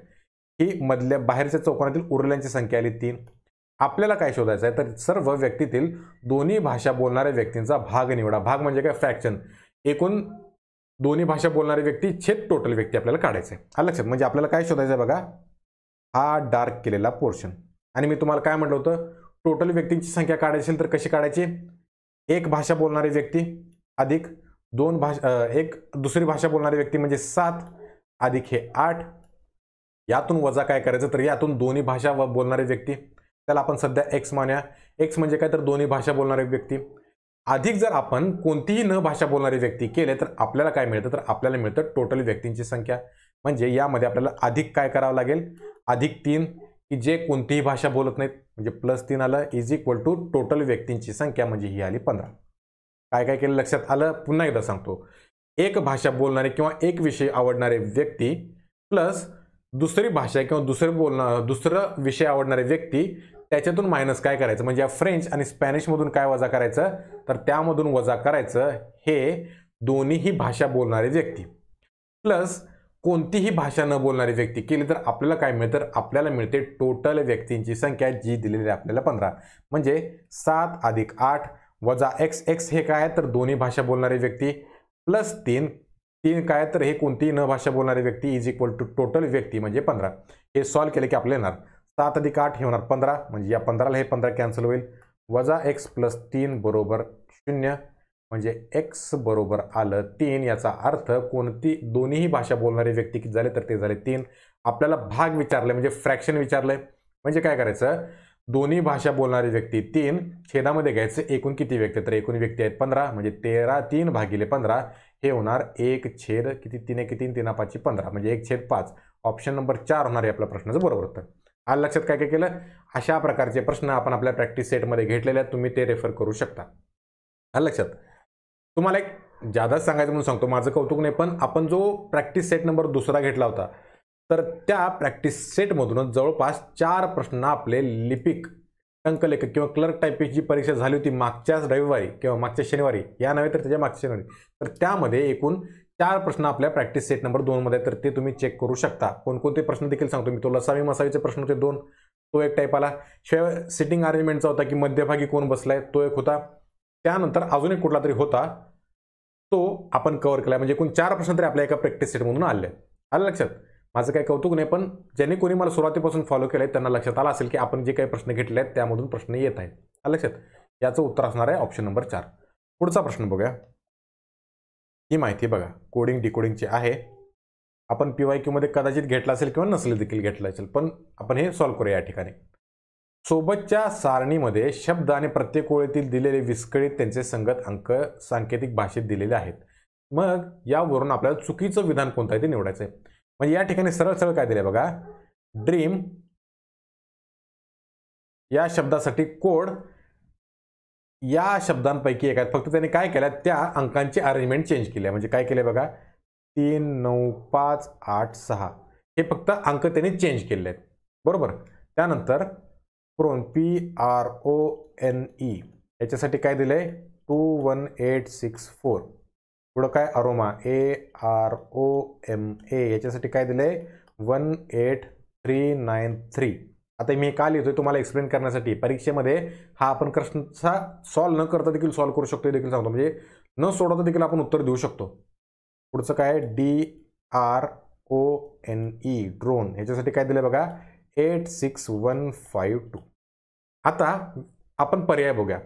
ही मधल्या बाहेरच्या चौकोनातील उरलेल्यांची संख्या आली 3. आपल्याला काय शोधायचं आहे तर सर्व व्यक्तीतील दोन्ही भाषा बोलणाऱ्या व्यक्तींचा भाग निवडा. भाग म्हणजे काय, फ्रॅक्शन. एकूण दोन्ही भाषा बोलणारे व्यक्ती छेद टोटल व्यक्ती आपल्याला काढायचे आहे. लक्षात, म्हणजे आपल्याला काय शोधायचं आहे बघा, हा डार्क केलेला पोर्शन. आणि मी तुम्हाला काय म्हटलं होतं, टोटल व्यक्तींची संख्या काढायची असेल तर कशी काढायची, एक भाषा बोलणारी व्यक्ती अधिक एक दुसरी भाषा बोलणारी व्यक्ती म्हणजे 7 अधिक हे 8, यातून वजा काय करायचं तर यातून दोन्ही भाषा बोलणारे व्यक्ती, त्याला आपण सध्या एक्स मानूया. एक्स म्हणजे काय तर दोन्ही भाषा बोलणारे व्यक्ती, अधिक जर आपण कोणतीही न भाषा बोलणारी व्यक्ती केले तर आपल्याला काय मिळतं तर आपल्याला मिळतं टोटल व्यक्तींची संख्या. म्हणजे यामध्ये आपल्याला अधिक काय करावं लागेल, अधिक 3 की जे कोणतीही भाषा बोलत नाहीत, म्हणजे +3 आलं इज इक्वल टू टोटल व्यक्तींची संख्या, म्हणजे ही आली 15. काय काय केलं लक्षात आलं. पुन्हा एकदा सांगतो, एक भाषा बोलणारे किंवा एक विषय आवडणारे व्यक्ती प्लस दुसरी भाषा किंवा दुसरं विषय आवडणारे व्यक्ती, त्याच्यातून मायनस काय करायचं म्हणजे या फ्रेंच आणि स्पॅनिशमधून काय वजा करायचं तर त्यामधून वजा करायचं हे दोन्हीही भाषा बोलणारे व्यक्ती, प्लस कोणतीही भाषा न बोलणारी व्यक्ती केली तर आपल्याला काय मिळतं, आपल्याला मिळते टोटल व्यक्तींची संख्या जी दिलेली आहे आपल्याला 15. म्हणजे 7 अधिक 8 वजा एक्स, एक्स हे काय तर दोन्ही भाषा बोलणारे व्यक्ती, प्लस 3 काय तर हे कोणतीही न भाषा बोलणारी व्यक्ती इज इक्वल टू टोटल व्यक्ती म्हणजे 15. हे सॉल्व्ह केले की आपल्याला येणार 7 अधिक 8 हे होणार 15, म्हणजे या 15ला हे 15 कॅन्सल होईल, वजा एक्स प्लस 3 बरोबर 0, म्हणजे एक्स बरोबर आलं 3. याचा अर्थ कोणती दोन्हीही भाषा बोलणारे व्यक्ती किती झाले तर ते झाले 3. आपल्याला भाग विचारले म्हणजे फ्रॅक्शन विचारलंय, म्हणजे काय करायचं, दोन्ही भाषा बोलणारी व्यक्ती 3 छेदामध्ये घ्यायचं एकूण किती व्यक्ती तर एकूण व्यक्ती आहेत 15, म्हणजे 3 भागिले 15 हे होणार 1 छेद किती 3 1 3 3 5 15, म्हणजे 1/5. ऑप्शन नंबर 4 होणार आहे आपल्या प्रश्नाचं बरोबर उत्तर. आलं लक्षात काय काय केलं. अशा प्रकारचे प्रश्न आपण आपल्या प्रॅक्टिस सेटमध्ये घेतलेले आहेत, तुम्ही ते रेफर करू शकता. आलं लक्षात. तुम्हाला एक जादा सांगायचं म्हणून सांगतो, माझं कौतुक नाही, पण आपण जो प्रॅक्टिस सेट नंबर 2 घेतला होता तर त्या प्रॅक्टिस सेटमधूनच जवळपास 4 प्रश्न आपले लिपिक टंकलेखक किंवा क्लर्क टायपिस्टची परीक्षा झाली होती मागच्याच रविवारी किंवा मागच्या शनिवारी, या नव्हे तर त्याच्या मागच्या शनिवारी, तर त्यामध्ये एकूण 4 प्रश्न आपल्या प्रॅक्टिस सेट नंबर 2 मध्ये, तर ते तुम्ही चेक करू शकता. कोणकोणते प्रश्न देखील सांगतो मी. तो लसावी मसावीचे प्रश्न होते 2, तो एक टाईप आला. शिवाय सिटिंग अरेंजमेंटचा होता की मध्यभागी कोण बसलाय, तो एक होता. त्यानंतर अजून एक कुठला तरी होता, तो आपण कव्हर केला. म्हणजे एकूण 4 प्रश्न तरी आपल्या एका प्रॅक्टिस सेटमधून आले. आलं लक्षात. माझं काही कौतुक नाही, पण ज्यांनी कोणी मला सुरुवातीपासून फॉलो केलंय त्यांना लक्षात आलं असेल की आपण जे काही प्रश्न घेतले आहेत त्यामधून प्रश्न येत आहेत. आलं लक्षात. याचं उत्तर असणार आहे ऑप्शन नंबर 4. पुढचा प्रश्न बघूया. ही माहिती बघा कोडिंग डिकोडिंगची आहे. आपण PYQ मध्ये कदाचित घेतला असेल किंवा नसले देखील घेतला असेल, पण आपण हे सॉल्व्ह करूया या ठिकाणी. सोबतच्या सारणीमध्ये शब्द आणि प्रत्येक ओळीतील दिलेले विस्कळीत त्यांचे संगत अंक सांकेतिक भाषेत दिलेले आहेत. मग यावरून आपल्याला चुकीचं विधान कोणतं आहे ते निवडायचं आहे. म्हणजे या ठिकाणी सरळ सरळ काय दिलंय बघा, ड्रीम या शब्दासाठी कोड या शब्दांपैकी एक आहेत, फक्त त्यांनी काय केलं त्या अंकांची अरेंजमेंट चेंज केली. म्हणजे काय केले बघा, 3 9 5 8 6 हे फक्त अंक त्यांनी चेंज केले आहेत, बरोबर. त्यानंतर PRONE याच्यासाठी काय दिलंय 21864. पुढं काय अरोमा AROMA याच्यासाठी काय दिलंय 18393. आता मी का लिहितोय तुम्हाला एक्सप्लेन करण्यासाठी. परीक्षेमध्ये हा आपण प्रश्नचा सॉल्व्ह न करता देखील सॉल्व्ह करू शकतो, देखील सांगतो. म्हणजे न सोडवता देखील आपण उत्तर देऊ शकतो. पुढचं काय DRONE ड्रोन ह्याच्यासाठी काय दिलं बघा 86152. आता आपण पर्याय बघूया.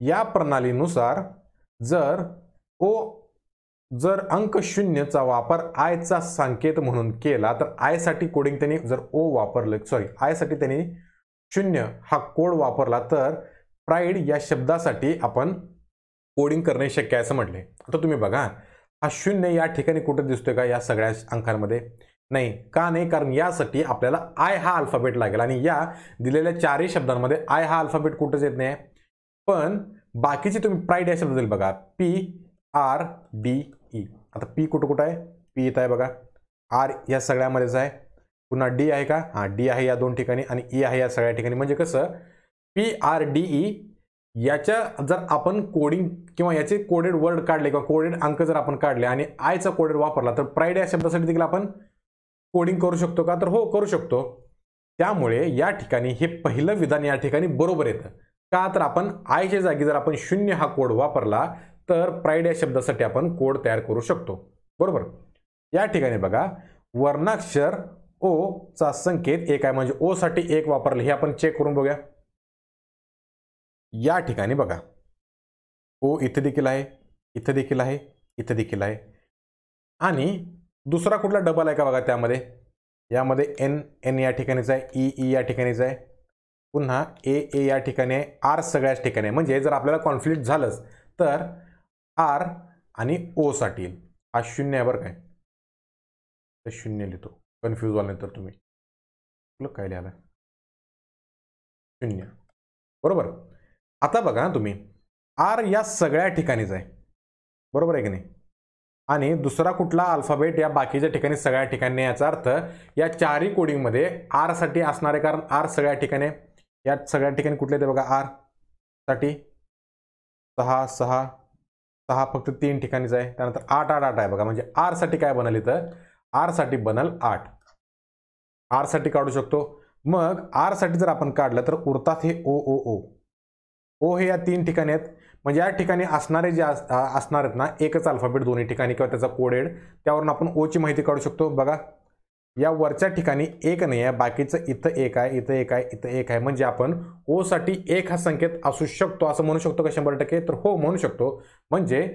या प्रणालीनुसार जर अंक 0चा वापर आय चा संकेत म्हणून केला तर आय साठी कोडिंग त्यांनी जर आय साठी त्यांनी 0 हा कोड वापरला तर प्राईड या शब्दासाठी आपण कोडिंग करणे शक्य आहे असं म्हटले. आता तुम्ही बघा हा 0 या ठिकाणी कुठे दिसतोय का या सगळ्या अंकांमध्ये? नाही. का नाही? कारण यासाठी आपल्याला आय हा अल्फाबेट लागेल आणि या दिलेल्या 4ही शब्दांमध्ये आय हा अल्फाबेट कुठेच येत नाही. पण बाकीचे तुम्ही प्राईड या शब्दातील बघा PRDE. आता पी कुठं आहे? पी इथं आहे बघा. आर या सगळ्यामध्येच आहे. पुन्हा डी आहे का? हा डी आहे या 2 ठिकाणी आणि ई आहे या सगळ्या ठिकाणी. म्हणजे कसं PRDE याच्या जर आपण कोडिंग किंवा याचे कोडेड वर्ड काढले किंवा कोडेड अंक जर आपण काढले आणि आयचा कोडेड वापरला तर प्राईड या शब्दासाठी देखील आपण कोडिंग करू शकतो का? तर हो, करू शकतो. त्यामुळे या ठिकाणी हे पहिलं विधान या ठिकाणी बरोबर येतं. का? तर आपण आयच्या जागी जर आपण 0 हा कोड वापरला तर प्राईड या शब्दासाठी आपण कोड तयार करू शकतो, बरोबर. या ठिकाणी बघा वर्णाक्षर ओ चा संकेत 1 आहे, म्हणजे ओ साठी 1 वापरले हे आपण चेक करून बघूया. या ठिकाणी बघा ओ इथे देखील आहे, इथे देखील आहे, इथे देखील आहे आणि दुसरा कुठला डबल आहे का बघा त्यामध्ये, यामध्ये एन एन या ठिकाणीच आहे, ई ई या ठिकाणीच आहे, पुन्हा ए ए या ठिकाणी आहे, आर सगळ्याच ठिकाणी आहे. म्हणजे जर आपल्याला कॉन्फ्लिक्ट झालंच तर आर आणि ओ साठी हा 0 आहे बरं काय, तर 0 लिहितो, कन्फ्यूज व्हाल नाही तर तुम्ही. काय लिहायला 0 बरोबर. आता बघा तुम्ही आर या सगळ्या ठिकाणीच आहे, बरोबर आहे की नाही, आणि दुसरा कुठला अल्फाबेट या बाकीच्या ठिकाणी सगळ्या ठिकाणी, याचा अर्थ या चारही कोडिंगमध्ये आर साठी असणार आहे, कारण आर सगळ्या ठिकाणी, या सगळ्या ठिकाणी कुठले ते बघा, आर साठी 6 6 6 फक्त 3 ठिकाणीच आहे, त्यानंतर 8 8 8 आहे बघा. म्हणजे आर साठी काय बनल इथं, आर साठी बनल 8, आर साठी काढू शकतो. मग आर साठी जर आपण काढलं तर उरतात हे ओ ओ ओ ओ, हे या 3 ठिकाणी आहेत. म्हणजे या ठिकाणी असणारे जे असणार आहेत ना एकच अल्फाबेट दोन्ही ठिकाणी किंवा त्याचा कोडेड, त्यावरून आपण ओ ची माहिती काढू शकतो. बघा या वरच्या ठिकाणी एक नाही आहे, बाकीचं इथं एक आहे, इथं एक आहे, इथं एक आहे. म्हणजे आपण ओ साठी एक हा संकेत असू शकतो असं म्हणू शकतो का 100%? तर हो म्हणू शकतो. म्हणजे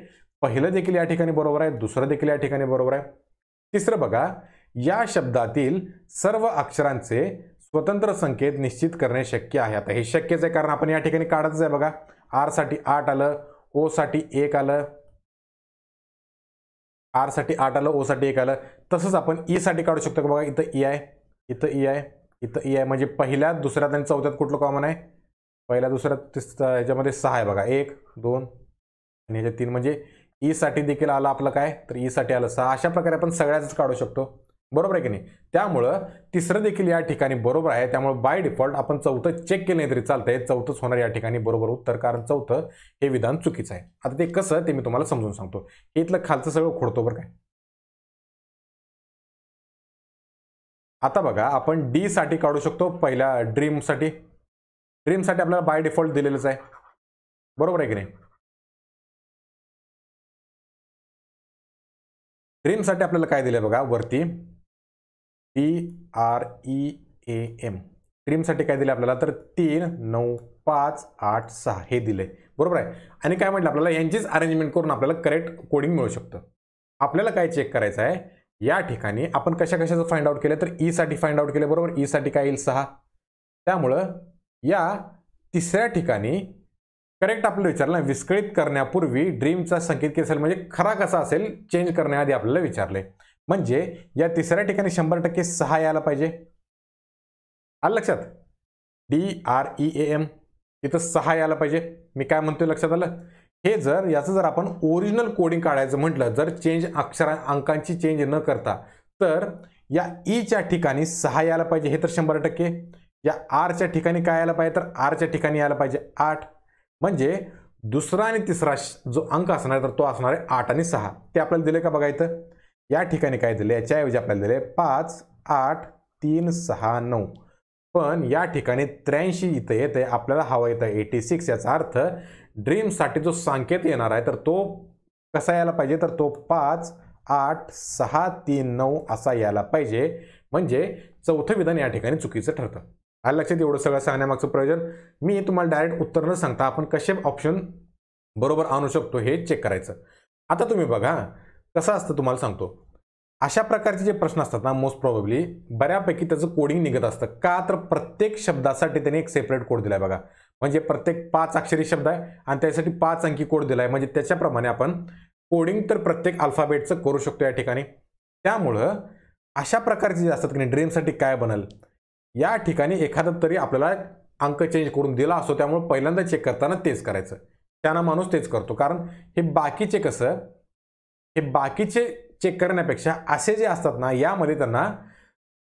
पहिलं देखील या ठिकाणी बरोबर आहे, दुसरं देखील या ठिकाणी बरोबर आहे. तिसरं बघा, या शब्दातील सर्व अक्षरांचे स्वतंत्र संकेत निश्चित करणे शक्य आहे. आता हे शक्यच आहे कारण आपण या ठिकाणी काढतच आहे बघा. आर साठी 8 आलं, ओ साठी 1 आलं, आर साठी 8 आलं, ओ साठी 1 आलं. तसंच आपण ई साठी काढू शकतो बघा, इथं ई आहे, इथं ई आहे, इथं ई आहे. म्हणजे पहिल्यात दुसऱ्यात आणि चौथ्यात कुठलं कॉमन आहे, पहिल्या दुसऱ्यात ह्याच्यामध्ये 6 आहे बघा, 1 2 आणि ह्याच्यात 3. म्हणजे ई साठी देखील आलं आपलं काय, तर ई साठी आलं 6. अशा प्रकारे आपण सगळ्याच काढू शकतो, बरोबर आहे की नाही. त्यामुळं तिसरं देखील या ठिकाणी बरोबर आहे. त्यामुळे बाय डिफॉल्ट आपण चौथं चेक केलं नाही तरी चालतंय, चौथंच होणार या ठिकाणी बरोबर उत्तर, कारण चौथं हे विधान चुकीचं आहे. आता ते कसं ते मी तुम्हाला समजून सांगतो. इथलं खालचं सगळं खोडतो बरं काय. आता बघा आपण डी साठी काढू शकतो, पहिल्या ड्रीम साठी. ड्रीम साठी आपल्याला बाय डिफॉल्ट दिलेलंच आहे, बरोबर आहे की नाही. ड्रीम साठी आपल्याला काय दिलंय बघा वरती, DREAM. ड्रीम साठी काय दिले आपल्याला, तर 3 9 5 8 6 हे दिले, बरोबर आहे. आणि काय म्हटलं आपल्याला, यांचीच अरेंजमेंट करून आपल्याला करेक्ट कोडिंग मिळू शकतं. आपल्याला काय चेक करायचं आहे, या ठिकाणी आपण कशा कशाचं फाइंड आउट केलं, तर ई साठी फाइंड आउट केलं, बरोबर. ई साठी काय येईल 6. त्यामुळं या तिसऱ्या ठिकाणी करेक्ट आपल्याला विचारलं, विस्कळीत करण्यापूर्वी ड्रीमचा संकेत किती असेल, म्हणजे खरा कसा असेल चेंज करण्याआधी आपल्याला विचारले. म्हणजे या तिसऱ्या ठिकाणी 100% 6 यायला पाहिजे. आलं लक्षात, DREAM इथं 6 यायला पाहिजे. मी काय म्हणतोय लक्षात आलं. हे जर याचं जर आपण ओरिजिनल कोडिंग काढायचं म्हटलं, जर चेंज अंकांची चेंज न करता, तर या ईच्या ठिकाणी 6 यायला पाहिजे, हे तर 100%. या आरच्या ठिकाणी काय यायला पाहिजे, तर आरच्या ठिकाणी यायला पाहिजे 8. म्हणजे दुसरा आणि तिसरा जो अंक असणार तर तो असणार आहे 8 आणि 6. ते आपल्याला दिले का बघा इथं. या ठिकाणी काय दिले, याच्याऐवजी आपल्याला दिले 5 8 3 6 9. पण या ठिकाणी 83 इथं येते, आपल्याला हवा येतं 86. याचा अर्थ ड्रीमसाठी जो संकेत येणार आहे तर तो कसा यायला पाहिजे, तर तो 5 8 6 3 9 असा यायला पाहिजे. म्हणजे चौथं विधान या ठिकाणी चुकीचं ठरतं. आलं लक्षात. एवढं सगळं सांगण्यामागचं प्रयोजन, मी तुम्हाला डायरेक्ट उत्तर न सांगता आपण कसे ऑप्शन बरोबर आणू शकतो हे चेक करायचं. आता तुम्ही बघा कसं असतं, तुम्हाला सांगतो. अशा प्रकारचे जे प्रश्न असतात ना, मोस्ट प्रोबेबली बऱ्यापैकी त्याचं कोडिंग निघत असतं. का, तर प्रत्येक शब्दासाठी त्याने एक सेपरेट कोड दिलाय बघा. म्हणजे प्रत्येक 5 अक्षरी शब्द आहे आणि त्यासाठी 5 अंकी कोड दिलाय. म्हणजे त्याच्याप्रमाणे आपण कोडिंग तर प्रत्येक अल्फाबेटचं करू शकतो या ठिकाणी. त्यामुळं अशा प्रकारचे जे असतात की नाही, ड्रीमसाठी काय बनल, या ठिकाणी एखादा तरी आपल्याला अंक चेंज करून दिला असतो. त्यामुळे पहिल्यांदा चेक करताना तेच करायचं. त्यानं माणूस तेच करतो. कारण हे बाकीचे कसं, हे बाकीचे चेक करण्यापेक्षा असे जे असतात ना, यामध्ये त्यांना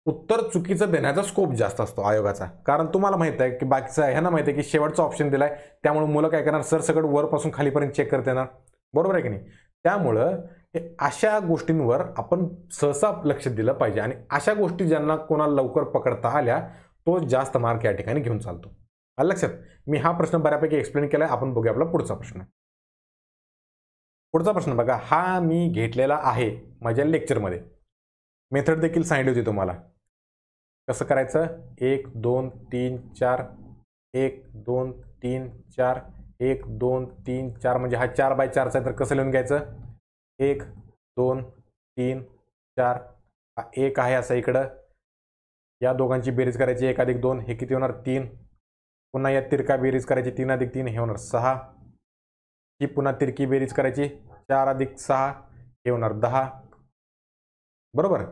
उत्तर चुकीचं देण्याचा स्कोप जास्त असतो आयोगाचा. कारण तुम्हाला माहित आहे की बाकीचं ह्यांना माहिती आहे की शेवटचा ऑप्शन दिलाय, त्यामुळे मुलं काय करणार, सरसकट वरपासून खालीपर्यंत चेक करत येणार, बरोबर आहे की नाही. त्यामुळं अशा गोष्टींवर आपण सहसा लक्ष दिलं पाहिजे. आणि अशा गोष्टी ज्यांना कोणाला लवकर पकडता आल्या, तो जास्त मार्क या ठिकाणी घेऊन चालतो. आलं लक्षात. मी हा प्रश्न बऱ्यापैकी एक्सप्लेन केलाय. आपण बघूया आपला पुढचा प्रश्न. पुढचा प्रश्न बघा, हा मी घेतलेला आहे माझ्या लेक्चरमध्ये. मेथड देखील सांगितली होती तुम्हाला कसं करायचं. 1 2 3 4 1 2 3 4 1 2 3 4. म्हणजे हा 4 बाय 4चा आहे, तर कसं लिहून घ्यायचं, 1 2 3 4, हा 1 आहे असा इकडं, या दोघांची बेरीज करायची 1 अधिक 2 हे किती होणार 3, पुन्हा या तिरका बेरीज करायची 3 अधिक 3 हे होणार 6, ही पुन्हा तिरकी बेरीज करायची 4 अधिक 6 हे होणार 10, बरोबर.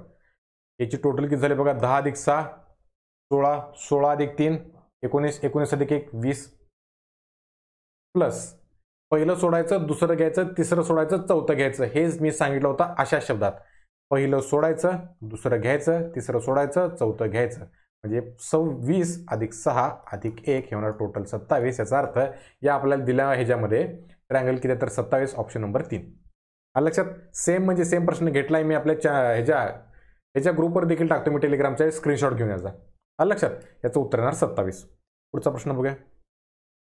याची टोटल किती झाले बघा 10 अधिक 6 16, 16 अधिक 3 19, 19 अधिक 1 20, प्लस पहिलं सोडायचं, दुसरं घ्यायचं, तिसरं सोडायचं, चौथं घ्यायचं, हेच मी सांगितलं होतं अशा शब्दात. पहिलं सोडायचं, दुसरं घ्यायचं, तिसरं सोडायचं, चौथं घ्यायचं, म्हणजे 26 अधिक 6 अधिक 1 हे होणार टोटल 27. याचा अर्थ या आपल्याला दिल्या ह्याच्यामध्ये ट्रायंगल किती तर 27 ऑप्शन नंबर 3. लक्षात. सेम म्हणजे सेम प्रश्न घेतलाय मी आपल्या ह्याच्या ग्रुपवर देखील टाकतो मी टेलिग्रामचा, स्क्रीनशॉट घेऊन याचा. लक्षात. याचं उत्तर येणार 27. पुढचा प्रश्न बघूया.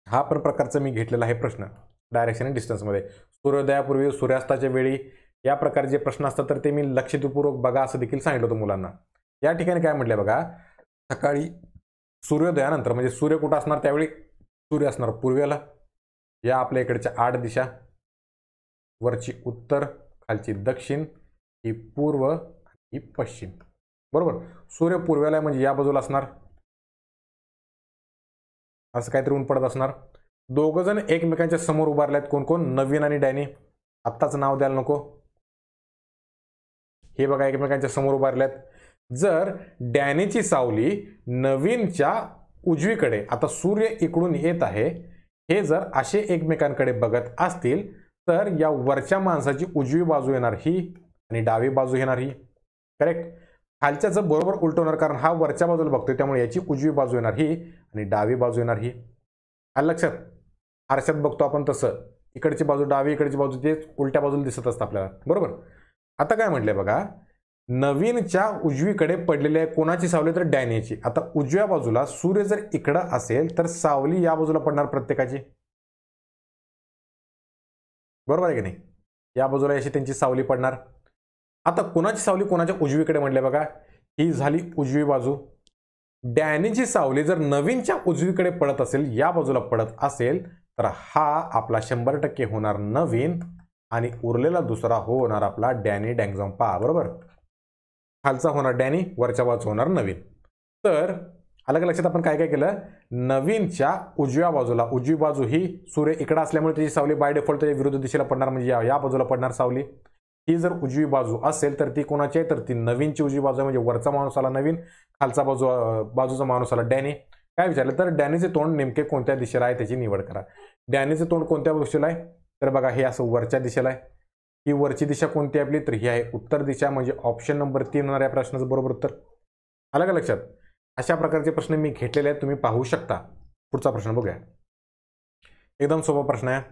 हा पण प्रकारचा मी घेतलेला आहे प्रश्न डायरेक्शन आणि डिस्टन्समध्ये. सूर्योदयापूर्वी सूर्यास्ताच्या वेळी या प्रकारे जे प्रश्न असतात तर ते मी लक्षपूर्वक बघा असं देखील सांगितलं होतं मुलांना. या ठिकाणी काय म्हटलंय बघा, सकाळी सूर्योदयानंतर म्हणजे सूर्य कुठं असणार त्यावेळी सूर्य असणार पूर्वेला, या आपल्या इकडच्या 8 दिशा, वरची उत्तर, खालची दक्षिण, ही पूर्व, ही पश्चिम, बरोबर. सूर्य पूर्वेला म्हणजे या बाजूला असणार, असं काहीतरी ऊन पडत असणार. दोघ जण एकमेकांच्या समोर उभारलेत, कोण कोण, नवीन आणि डॅनी. आत्ताच नाव द्यायला नको, हे बघा एकमेकांच्या समोर उभारलेत. जर डॅनीची सावली नवीनच्या उजवीकडे, आता सूर्य इकडून येत आहे, हे जर असे एकमेकांकडे बघत असतील तर या वरच्या माणसाची उजवी बाजू येणार ही आणि डावी बाजू येणार ही, करेक्ट. खालच्याचं बरोबर उलट होणार, कारण हा वरच्या बाजूला बघतोय त्यामुळे याची उजवी बाजू येणार ही आणि डावी बाजू येणार ही. आलं लक्षात. आरशात बघतो आपण तसं, इकडची बाजू डावी, इकडची बाजू ते उलट्या बाजूला दिसत असतं आपल्याला, बरोबर. आता काय म्हटलंय बघा, नवीनच्या उजवीकडे पडलेली आहे कोणाची सावली तर डॅनीची. आता उजव्या बाजूला सूर्य जर इकडं असेल तर सावली या बाजूला पडणार प्रत्येकाची, बरोबर आहे की नाही. या बाजूला अशी त्यांची सावली पडणार. आता कोणाची सावली कोणाच्या उजवीकडे म्हटले बघा, ही झाली उजवी बाजू. डॅनीची सावली जर नवीनच्या उजवीकडे पडत असेल, या बाजूला पडत असेल तर हा आपला 100% होणार नवीन आणि उरलेला दुसरा होणार आपला डॅनी डँगझॉम्पा, बरोबर. खालचा होणार डॅनी, वरच्या बाजू होणार नवीन. तर अलग लक्षात आपण काय काय केलं, नवीनच्या उजव्या बाजूला, उजवी बाजू ही सूर्य इकडे असल्यामुळे त्याची सावली बाय डिफॉल्ट त्याच्या विरुद्ध दिशेला पडणार, म्हणजे या बाजूला पडणार सावली. ही जर उजवी बाजू असेल तर ती कोणाची आहे तर ती नवीनची उजवी बाजू आहे, म्हणजे वरचा माणूस आला नवीन, खालचा बाजूचा माणूस आला डॅनी. काय विचारलं तर डॅनीचे तोंड नेमके कोणत्या दिशेला आहे त्याची निवड करा. डॅनीचे तोंड कोणत्या दिशेला आहे तर बघा हे असं वरच्या दिशेला आहे. ही वरची दिशा कोणती आपली तर ही आहे उत्तर दिशा, म्हणजे ऑप्शन नंबर 3 होणार या प्रश्नाचं बरोबर उत्तर. आलं का लक्षात. अशा प्रकारचे प्रश्न मी घेतलेले आहेत, तुम्ही पाहू शकता. पुढचा प्रश्न बघूया. एकदम सोपा प्रश्न आहे.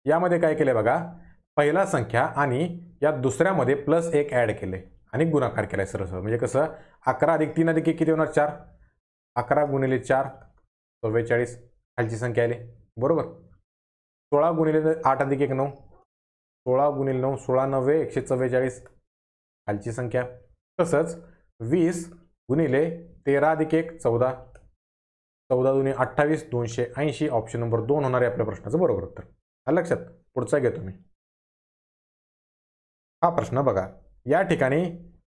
यामध्ये काय केले बघा, पहिला संख्या आणि या दुसऱ्यामध्ये +1 ऍड केले आणि गुणाकार केलाय सरळ सरळ. म्हणजे कसं, 11 अधिक 3 अधिक 1 किती होणार 4, 11 गुणिले 4 44, खालची संख्या आली, बरोबर. 16 गुणिले 8 अधिक 1 9, 16 गुणिले 9 16 9 144, खालची संख्या. तसंच 20 गुणिले 13 अधिक 1 14, 14 दुनी 28 280, ऑप्शन नंबर 2 होणार आहे आपल्या प्रश्नाचं बरोबर उत्तर. लक्षात. पुढचा घ्या तुम्ही. हा प्रश्न बघा, या ठिकाणी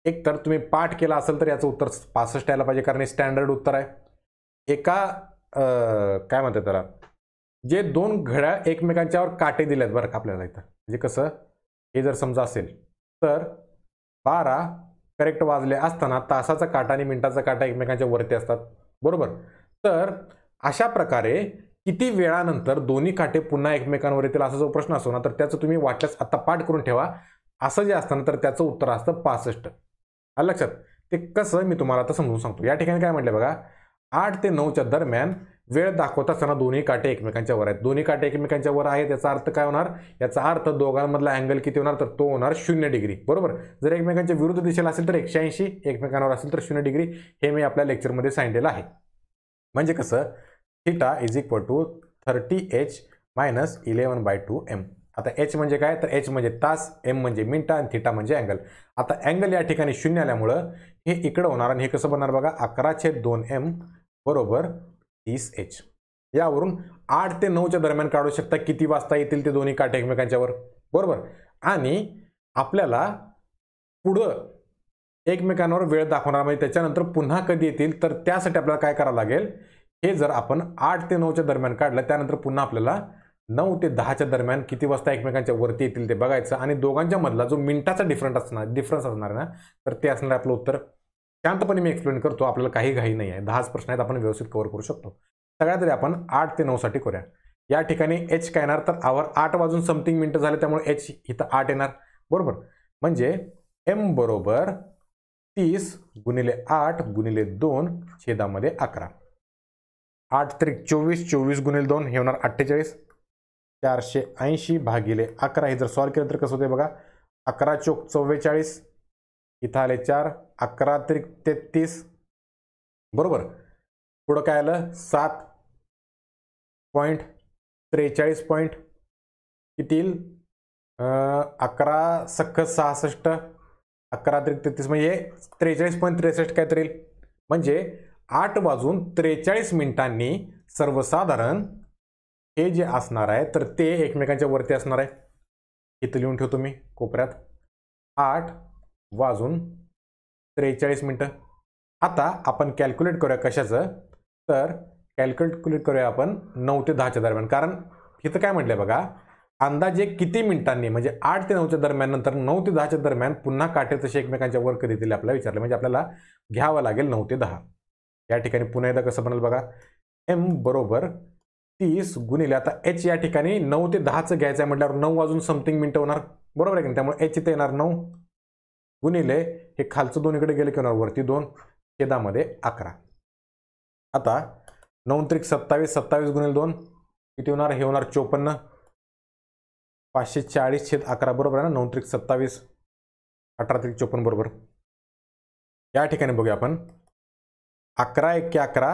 एक तर तुम्ही पाठ केला असेल तर याचं उत्तर 65 यायला पाहिजे, कारण हे स्टँडर्ड उत्तर आहे. एका काय म्हणतात त्याला, जे दोन घड्याळ एकमेकांच्यावर काटे दिलेत बरं का आपल्याला इथं, म्हणजे कसं, हे जर समजा असेल तर 12 करेक्ट वाजले असताना तासाचा काटा आणि मिनिटाचा काटा एकमेकांच्या वरती असतात, बरोबर. तर अशा प्रकारे किती वेळानंतर दोन्ही काटे पुन्हा एकमेकांवर येतील असा जो प्रश्न असतो ना, तर त्याचं तुम्ही वाटल्यास आता पाठ करून ठेवा. असं जे असतं ना तर त्याचं उत्तर असतं 65. आलं लक्षात. ते कसं मी तुम्हाला आता समजून सांगतो. या ठिकाणी काय म्हटलं बघा, 8 ते 9च्या दरम्यान वेळ दाखवत असताना दोन्ही काटे एकमेकांच्या वर आहेत. दोन्ही काटे एकमेकांच्या वर आहेत याचा अर्थ काय होणार, याचा अर्थ दोघांमधला अँगल किती होणार तर तो होणार 0 डिग्री, बरोबर. जर एकमेकांच्या विरुद्ध दिशेला असेल तर 180, एकमेकांवर असेल तर 0 डिग्री. हे मी आपल्या लेक्चरमध्ये सांगितलेलं आहे. म्हणजे कसं, theta is equal to 30h minus 11/2m. आता h म्हणजे काय तर h म्हणजे तास, m म्हणजे मिनिटं आणि थीटा म्हणजे अँगल. आता अँगल या ठिकाणी 0 आल्यामुळं हे इकडं होणार आणि हे कसं बनणार बघा, 11/2m बरोबर 30h. यावरून 8 ते 9च्या दरम्यान काढू शकता किती वाजता येतील ते दोन्ही काटे एकमेकांच्यावर, बरोबर. आणि आपल्याला पुढं एकमेकांवर वेळ दाखवणार, म्हणजे त्याच्यानंतर पुन्हा कधी येतील, तर त्यासाठी आपल्याला काय करावं लागेल, हे जर आपण 8 ते 9च्या दरम्यान काढलं, त्यानंतर पुन्हा आपल्याला 9 ते 10च्या दरम्यान किती वाजता एकमेकांच्या वरती येतील ते बघायचं आणि दोघांच्या मधला जो मिनिटाचा डिफरन्स असणार ना, तर ते असणार आपलं उत्तर. शांतपणे मी एक्सप्लेन करतो, आपल्याला काही घाई नाही आहे. 10च प्रश्न आहेत, आपण व्यवस्थित कव्हर करू शकतो. सगळ्यात तरी आपण 8 ते 9 साठी करूया. या ठिकाणी एच काय येणार, तर आवर 8 वाजून समथिंग मिनिटं झाले, त्यामुळे एच इथं 8 येणार, बरोबर. म्हणजे एम बरोबर 30 गुणिले 8 गुणिले 2 छेदामध्ये 11. 8 त्रिक 24, 24 गुणिले 2 हे होणार 48. 480 भागिले 11 हे जर सॉल्व्ह केलं तर कसं होते बघा, 11 चोक 44, इथं आले 4, 11 त्रिक 33, बरोबर. पुढं काय आलं 7.43 पॉईंट किती येईल, 11 सख्ख 66, 11 त्रिक 33 म्हणजे 43.63 काय तरी येईल. म्हणजे 8 वाजून 43 मिनिटांनी सर्वसाधारण हे जे असणार आहे, तर ते एकमेकांच्या वरती असणार आहे. इथं लिहून ठेवतो मी कोपऱ्यात, 8 वाजून 43 मिनिटं. आता आपण कॅल्क्युलेट करूया कशाचं, तर कॅल्क्युलेट करूया आपण 9 ते 10च्या दरम्यान. कारण इथं काय म्हटलंय बघा, अंदाजे किती मिनिटांनी, म्हणजे 8 ते 9च्या दरम्यान, नंतर 9 ते 10च्या दरम्यान पुन्हा काटे तसे एकमेकांच्या वर कधी दिले आपल्याला विचारले, म्हणजे आपल्याला घ्यावं लागेल 9 ते 10. या ठिकाणी पुन्हा एकदा कसं बनेल बघा, एम बरोबर 30 गुणिले, आता एच या ठिकाणी 9 ते 10चं घ्यायचं आहे म्हटल्यावर 9 वाजून समथिंग मिनिटं होणार, बरोबर आहे की. त्यामुळे एच इथे येणार 9 गुणिले हे खालचं दोन्हीकडे गेले की होणार वरती 2 छेदामध्ये 11. आता 9 त्रिक 27, 27 गुणिले 2 किती होणार, हे होणार 54. 540 छेद 11 बरोबर आहे ना, 9 त्रिक 27, 18 त्रिक 54 बरोबर. या ठिकाणी बघूया आपण, 11 1 11,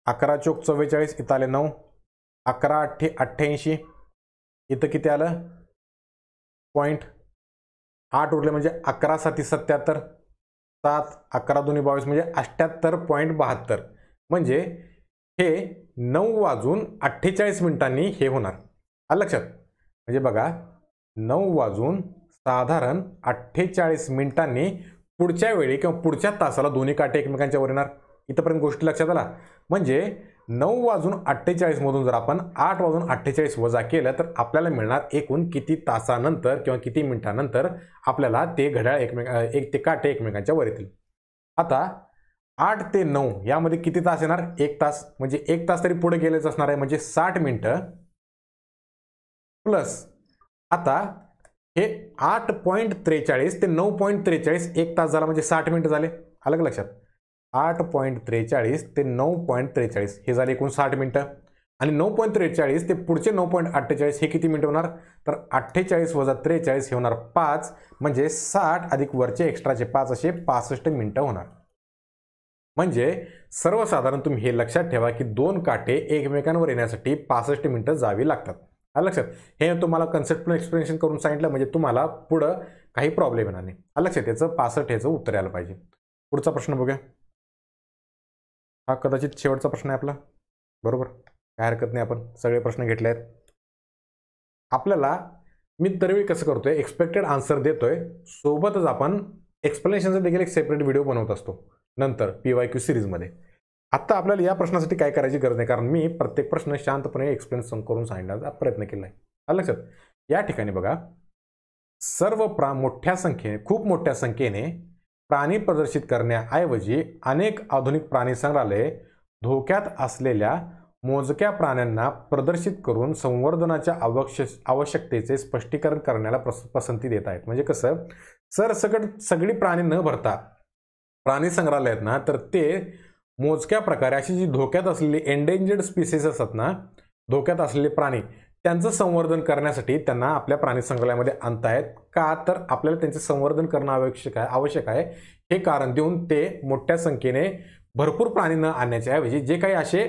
11 चोक 44, इथं आले 9, 11 8 88, इथं किती आलं 0.8 उरले, म्हणजे 11 7 77, 7 11 2 22 म्हणजे 78.72. म्हणजे हे 9 वाजून 48 मिनिटांनी हे होणार. आलं लक्षात. म्हणजे बघा 9 वाजून साधारण 48 मिनिटांनी पुढच्या वेळी किंवा पुढच्या तासाला दोन्ही काटे एकमेकांच्या वर येणार. इथपर्यंत गोष्टी लक्षात आला. म्हणजे 9 वाजून 48 मधून जर आपण 8 वाजून 48 वजा केलं, तर आपल्याला मिळणार एकूण किती तासानंतर किंवा किती मिनिटानंतर आपल्याला ते घड्याळ ते काटे एकमेकांच्या वर येतील. आता 8 ते 9 यामध्ये किती तास येणार, 1 तास. म्हणजे 1 तास तरी पुढे गेलेच असणार आहे, म्हणजे 60 मिनिटं प्लस आता हे 8.43 ते 9.43 1 तास झाला, म्हणजे 60 मिनिटं झाले. आलं का लक्षात. 8.43 ते 9.43 हे झाले एकूण 60 मिनिटं. आणि 9.43 ते पुढचे 9.48 हे किती मिनिटं होणार, तर 48 वजा 43 हे होणार 5, म्हणजे 60 अधिक वरचे एक्स्ट्राचे 5 असे 65 मिनिटं होणार. म्हणजे सर्वसाधारण तुम्ही हे लक्षात ठेवा की दोन काटे एकमेकांवर येण्यासाठी 65 मिनिटं जावी लागतात. आलं लक्षात. हे तुम्हाला कन्सेप्ट एक्सप्लेनेशन करून सांगितलं, म्हणजे तुम्हाला पुढं काही प्रॉब्लेम येणार नाही. आलं लक्षात. याचं 65 ह्याचं उत्तर यायला पाहिजे. पुढचा प्रश्न बघूया. हा कदाचित शेवटचा प्रश्न आहे आपला, बरोबर. काय हरकत नाही, आपण सगळे प्रश्न घेतले आहेत. आपल्याला मी दरवेळी कसं करतोय, एक्सपेक्टेड आन्सर देतोय, सोबतच आपण एक्सप्लेनेशनचा देखील एक सेपरेट व्हिडिओ बनवत असतो नंतर PYQ सिरीजमध्ये. आता आपल्याला या प्रश्नासाठी काय करायची गरज नाही, कारण मी प्रत्येक प्रश्न शांतपणे एक्सप्लेन करून सांगण्याचा प्रयत्न केला आहे. आलं लक्षात. या ठिकाणी बघा, सर्व खूप मोठ्या संख्येने प्राणी प्रदर्शित करण्याऐवजी अनेक आधुनिक प्राणी संग्रहालये धोक्यात असलेल्या मोजक्या प्राण्यांना प्रदर्शित करून संवर्धनाच्या आवश्यकतेचे स्पष्टीकरण करण्याला पसंती देत आहेत. म्हणजे कसं, सरसकट सगळी प्राणी न भरता प्राणी संग्रहालय आहेत ना, तर ते मोजक्या प्रकारे अशी जी धोक्यात असलेली एंडेंजर्ड स्पीसीज असतात ना, धोक्यात असलेले प्राणी, त्यांचं संवर्धन करण्यासाठी त्यांना आपल्या प्राणी संग्रहालयामध्ये आणतायत. का, तर आपल्याला त्यांचे संवर्धन करणं आवश्यक आहे. हे कारण देऊन ते मोठ्या संख्येने भरपूर प्राणी न आणण्याच्या ऐवजी जे काही असे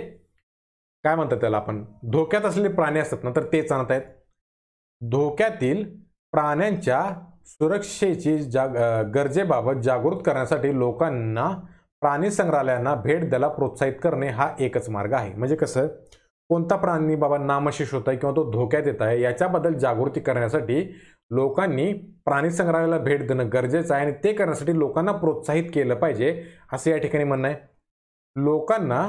काय म्हणतात त्याला आपण, धोक्यात असलेले प्राणी असतात ना, तर तेच आणत आहेत. धोक्यातील प्राण्यांच्या सुरक्षेची गरजेबाबत जागृत करण्यासाठी लोकांना प्राणी संग्रहालयांना भेट द्यायला प्रोत्साहित करणे हा एकच मार्ग आहे. म्हणजे कसं, कोणता प्राणी बाबा नामशेष होत आहे किंवा तो धोक्यात येत आहे याच्याबद्दल जागृती करण्यासाठी लोकांनी प्राणी संग्रहालयाला भेट देणं गरजेचं आहे आणि ते करण्यासाठी लोकांना प्रोत्साहित केलं पाहिजे असं या ठिकाणी म्हणणं आहे. लोकांना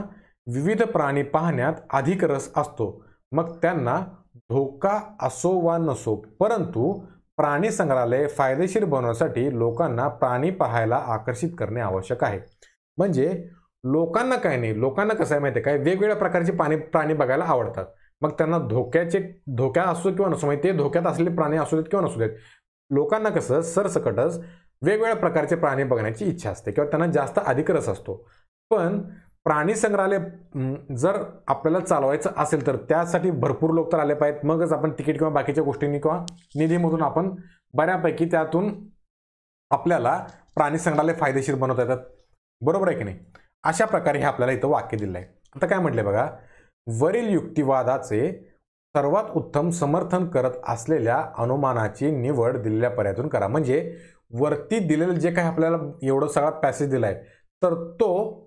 विविध प्राणी पाहण्यात अधिक रस असतो, मग त्यांना धोका असो वा नसो, परंतु प्राणी संग्रहालय फायदेशीर बनवण्यासाठी लोकांना प्राणी पाहायला आकर्षित करणे आवश्यक आहे. म्हणजे लोकांना काय नाही, लोकांना कसं आहे माहिती आहे काय, वेगवेगळ्या प्रकारचे प्राणी बघायला आवडतात. मग त्यांना धोक्या असो किंवा नसो, म्हणजे ते धोक्यात असलेले प्राणी असू देत किंवा नसू देत, लोकांना कसं सरसकटच वेगवेगळ्या प्रकारचे प्राणी बघण्याची इच्छा असते किंवा त्यांना जास्त अधिक रस असतो. पण प्राणी संग्रहालय जर आपल्याला चालवायचं असेल तर त्यासाठी भरपूर लोक तर आले पाहिजेत, मगच आपण तिकीट किंवा बाकीच्या गोष्टींनी किंवा निधीमधून आपण बऱ्यापैकी त्यातून आपल्याला प्राणी संग्रहालय फायदेशीर बनवता येतात. बरोबर आहे की नाही? अशा प्रकारे हे आपल्याला इथं वाक्य दिलं आहे. आता काय म्हटलंय बघा, वरील युक्तिवादाचे सर्वात उत्तम समर्थन करत असलेल्या अनुमानाची निवड दिलेल्या पर्यायातून करा. म्हणजे वरती दिलेलं जे काही आपल्याला एवढं सगळा पॅसेज दिलाय तर तो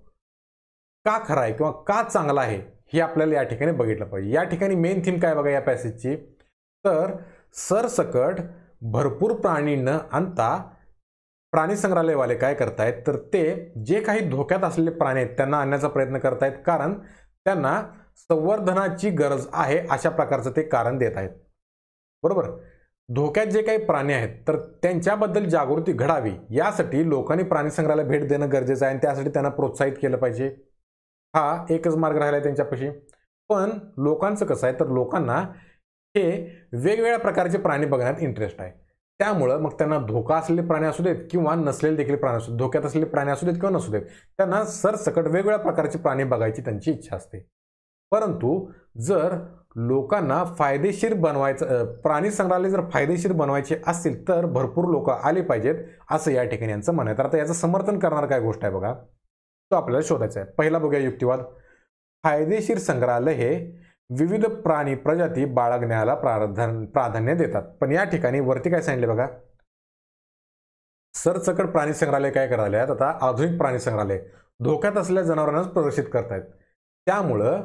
का खरा आहे किंवा का चांगला आहे हे आपल्याला या ठिकाणी बघितलं पाहिजे. या ठिकाणी मेन थीम काय बघा या पॅसेजची, तर सरसकट भरपूर प्राणी न आणता प्राणी संग्रहालयवाले काय करतायत तर ते जे काही धोक्यात असलेले प्राणी आहेत त्यांना आणण्याचा प्रयत्न करतायत, कारण त्यांना संवर्धनाची गरज आहे अशा प्रकारचं ते कारण देत आहेत. बरोबर, धोक्यात जे काही प्राणी आहेत तर त्यांच्याबद्दल जागृती घडावी यासाठी लोकांनी प्राणी संग्रहालय भेट देणं गरजेचं आहे आणि त्यासाठी त्यांना प्रोत्साहित केलं पाहिजे. हा एकच मार्ग राहिला त्यांच्यापाशी. पण लोकांचं कसं आहे तर लोकांना हे वेगवेगळ्या प्रकारचे प्राणी बघण्यात इंटरेस्ट आहे. त्यामुळं मग त्यांना धोका असलेले प्राणी असू देत किंवा नसलेले देखील प्राणी असू देत, धोक्यात असलेले प्राणी असू देत किंवा नसू देत, त्यांना सरसकट वेगवेगळ्या प्रकारचे प्राणी बघायची त्यांची इच्छा असते. परंतु जर लोकांना फायदेशीर बनवायचं, प्राणी संग्रहालय जर फायदेशीर बनवायचे असतील तर भरपूर लोक आले पाहिजेत असं या ठिकाणी यांचं म्हणणं आहे. तर आता याचं समर्थन करणार काय गोष्ट आहे बघा, तो आपल्याला शोधायचा आहे. पहिला बघूया युक्तिवाद. फायदेशीर संग्रहालय हे विविध प्राणी प्रजाती बाळगण्याला प्राधान्य देतात. पण या ठिकाणी वरती काय सांगितले बघा, सरसकट प्राणी संग्रहालय काय करायला आहेत आता, आधुनिक प्राणी संग्रहालय धोक्यात असलेल्या जनावरांनाच प्रदर्शित करतायत. त्यामुळं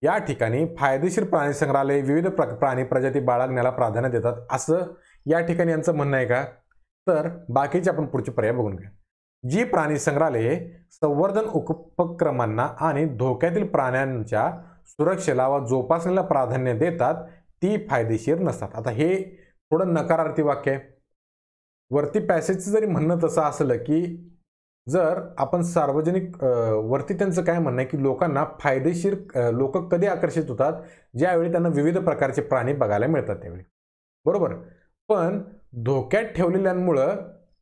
या ठिकाणी फायदेशीर प्राणी संग्रहालय विविध प्राणी प्रजाती बाळगण्याला प्राधान्य देतात असं या ठिकाणी यांचं म्हणणं आहे का? तर बाकीचे आपण पुढचे पर्याय बघून घ्या. जी प्राणी संग्रहालये संवर्धन उपक्रमांना आणि धोक्यातील प्राण्यांच्या सुरक्षेला व जोपासनेला प्राधान्य देतात ती फायदेशीर नसतात. आता हे थोडं नकारार्थी वाक्य आहे. वरती पॅसेजचं जरी म्हणणं तसं असलं की जर आपण सार्वजनिक वरती त्यांचं काय म्हणणं आहे की लोकांना फायदेशीर, लोक कधी आकर्षित होतात ज्यावेळी त्यांना विविध प्रकारचे प्राणी बघायला मिळतात त्यावेळी. बरोबर, पण धोक्यात ठेवलेल्यांमुळं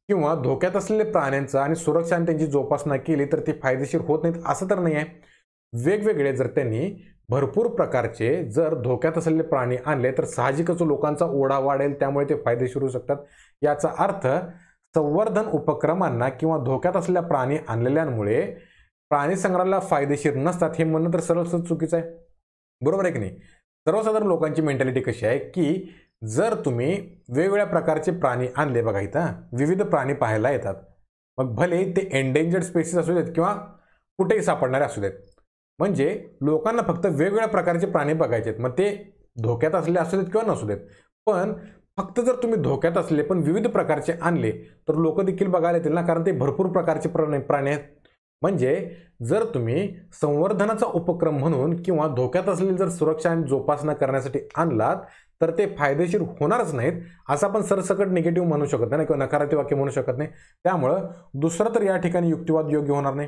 किंवा धोक्यात असलेल्या प्राण्यांचा आणि सुरक्षा आणि त्यांची जोपासना केली तर ते फायदेशीर होत नाहीत असं तर नाही आहे. वेगवेगळे जर त्यांनी भरपूर प्रकारचे जर धोक्यात असलेले प्राणी आणले तर साहजिकच लोकांचा ओढा वाढेल, त्यामुळे ते फायदेशीर होऊ शकतात. याचा अर्थ संवर्धन उपक्रमांना किंवा धोक्यात असलेल्या प्राणी आणलेल्यांमुळे प्राणी संग्रहालयाला फायदेशीर नसतात हे म्हणणं तर सरळ चुकीचं आहे. बरोबर आहे की नाही? सर्वसाधारण लोकांची मेंटॅलिटी कशी आहे की जर तुम्ही वेगवेगळ्या प्रकारचे प्राणी आणले बघा, इथं विविध प्राणी पाहायला येतात, मग भले ते एंडेंजर्ड स्पेसीस असू देत किंवा कुठेही सापडणारे असू देत, म्हणजे लोकांना फक्त वेगवेगळ्या प्रकारचे प्राणी बघायचे आहेत, मग ते धोक्यात असलेले असू देत किंवा नसू देत. पण फक्त जर तुम्ही धोक्यात असले पण विविध प्रकारचे आणले तर लोक देखील बघायला येतील ना, कारण ते भरपूर प्रकारचे प्राणी आहेत. म्हणजे जर तुम्ही संवर्धनाचा उपक्रम म्हणून किंवा धोक्यात असलेली जर सुरक्षा आणि जोपासना करण्यासाठी आणलात तर ते फायदेशीर होणारच नाहीत असं आपण सरसकट निगेटिव्ह म्हणू शकत नाही किंवा नकारार्थी वाक्य म्हणू शकत नाही. त्यामुळं दुसरं तर या ठिकाणी युक्तिवाद योग्य होणार नाही.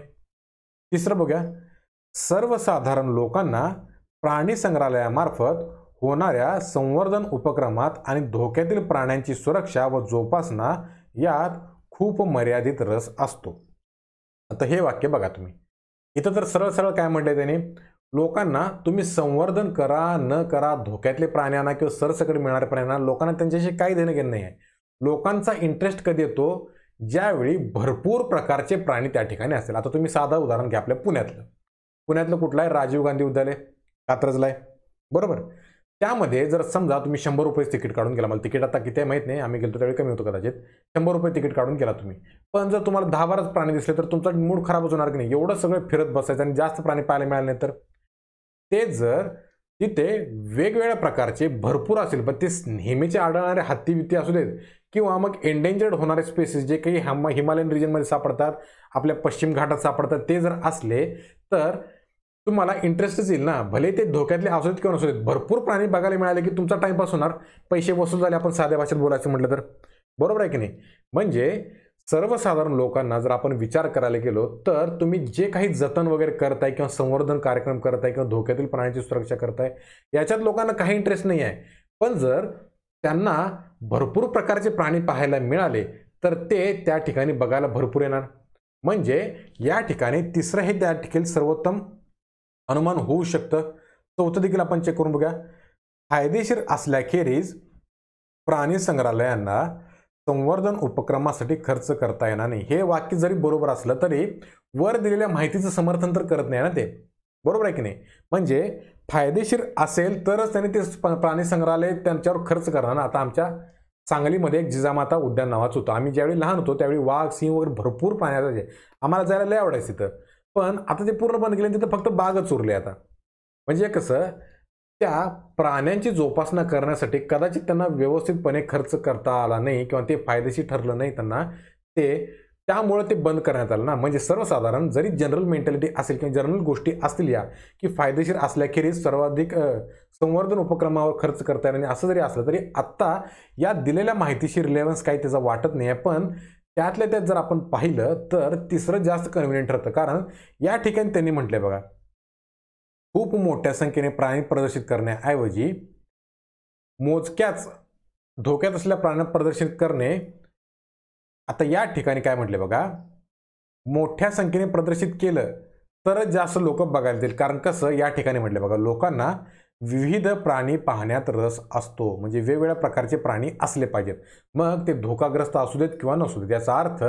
तिसरं बघूया, सर्वसाधारण लोकांना प्राणी संग्रहालयामार्फत होणाऱ्या संवर्धन उपक्रमात आणि धोक्यातील प्राण्यांची सुरक्षा व जोपासना यात खूप मर्यादित रस असतो. आता हे वाक्य बघा तुम्ही, इथं तर सरळ सरळ काय म्हटलंय त्याने, लोकांना तुम्ही संवर्धन करा न करा, धोक्यातले प्राण्यांना किंवा सरसकट मिळणाऱ्या प्राण्यांना, लोकांना त्यांच्याशी काही देणं घेणं नाही आहे. लोकांचा इंटरेस्ट कधी येतो, ज्यावेळी भरपूर प्रकारचे प्राणी त्या ठिकाणी असतील. आता तुम्ही साधं उदाहरण घ्या, आपल्या पुण्यातलं कुठलं आहे, राजीव गांधी उद्यालय कात्रजला आहे. बरोबर, त्यामध्ये जर समजा तुम्ही 100 रुपये तिकीट काढून गेला, मला तिकीट आता किती माहित नाही, आम्ही गेलो त्यावेळी कमी होतं कदाचित, 100 रुपये तिकीट काढून गेला तुम्ही, पण जर तुम्हाला 10-12 प्राणी दिसले तर तुमचा मूड खराब होणार की नाही? एवढं सगळं फिरत बसायचं आणि जास्त प्राणी पाहायला मिळाले नाही तर ते जर तिथे वेगवेगळ्या प्रकारचे भरपूर असेल, पण ते नेहमीचे आढळणारे हत्ती बित्ती असू देत किंवा मग एंडेंजर्ड होणारे स्पेसिस जे काही हिमालयन रिजनमध्ये सापडतात, आपल्या पश्चिम घाटात सापडतात, ते जर असले तर तुम्हाला इंटरेस्टच येईल ना. भले ते धोक्यातले असू देत किंवा नसू देत, भरपूर प्राणी बघायला मिळाले की तुमचा टाइमपास होणार, पैसे वसूल झाले, आपण साध्या भाषेत बोलायचं म्हटलं तर. बरोबर आहे की नाही? म्हणजे सर्वसाधारण लोकांना जर आपण विचार करायला गेलो तर तुम्ही जे काही जतन वगैरे करताय किंवा संवर्धन कार्यक्रम करताय किंवा धोक्यातील प्राण्यांची सुरक्षा करताय, याच्यात लोकांना काही इंटरेस्ट नाही आहे. पण जर त्यांना भरपूर प्रकारचे प्राणी पाहायला मिळाले तर ते त्या ठिकाणी बघायला भरपूर येणार. म्हणजे या ठिकाणी तिसरं हे त्या ठिकाणी सर्वोत्तम अनुमान होऊ शकतं. चौथं देखील आपण चेक करून बघूया. फायदेशीर असल्याखेरीज प्राणी संग्रहालयांना संवर्धन उपक्रमासाठी खर्च करता येणार नाही. हे वाक्य जरी बरोबर असलं तरी वर दिलेल्या माहितीचं समर्थन तर करत नाही ना ते. बरोबर आहे की नाही? म्हणजे फायदेशीर असेल तरच त्यांनी ते प्राणी संग्रहालय त्यांच्यावर खर्च करणार ना. आता आमच्या सांगलीमध्ये एक जिजामाता उद्यान नावाचं होतं. आम्ही ज्यावेळी लहान होतो त्यावेळी वाघ, सिंह वगैरे भरपूर प्राणी असायचे. आम्हाला जायला लय आवडायचं तिथं. पण आता ते पूर्ण बंद केले, तिथं फक्त बागच उरले आता. म्हणजे कसं, त्या प्राण्यांची जोपासना करण्यासाठी कदाचित त्यांना व्यवस्थितपणे खर्च करता आला नाही किंवा ते फायदेशीर ठरलं नाही त्यांना, त्यामुळे ते बंद करण्यात आलं ना. म्हणजे सर्वसाधारण जरी जनरल मेंटॅलिटी असेल किंवा जनरल गोष्टी असतील या की फायदेशीर असल्याखेरीज सर्वाधिक संवर्धन उपक्रमावर खर्च करता येईल, असं जरी असलं तरी आत्ता या दिलेल्या माहितीशी रिलेव्हन्स काही त्याचा वाटत नाही आहे. पण त्यातल्या त्यात जर आपण पाहिलं तर तिसरं जास्त कन्व्हिनियंट ठरतं. कारण या ठिकाणी त्यांनी म्हटलंय बघा, खूप मोठ्या संख्येने प्राणी प्रदर्शित करण्याऐवजी मोजक्याच धोक्यात असलेल्या प्राण्यांना प्रदर्शित करणे. आता या ठिकाणी काय म्हटले बघा, मोठ्या संख्येने प्रदर्शित केलं तरच जास्त लोक बघायला येतील. कारण कसं, या ठिकाणी म्हटले बघा, लोकांना विविध प्राणी पाहण्यात रस असतो. म्हणजे वेगवेगळ्या प्रकारचे प्राणी असले पाहिजेत, मग ते धोकाग्रस्त असू देत किंवा नसू देत. याचा अर्थ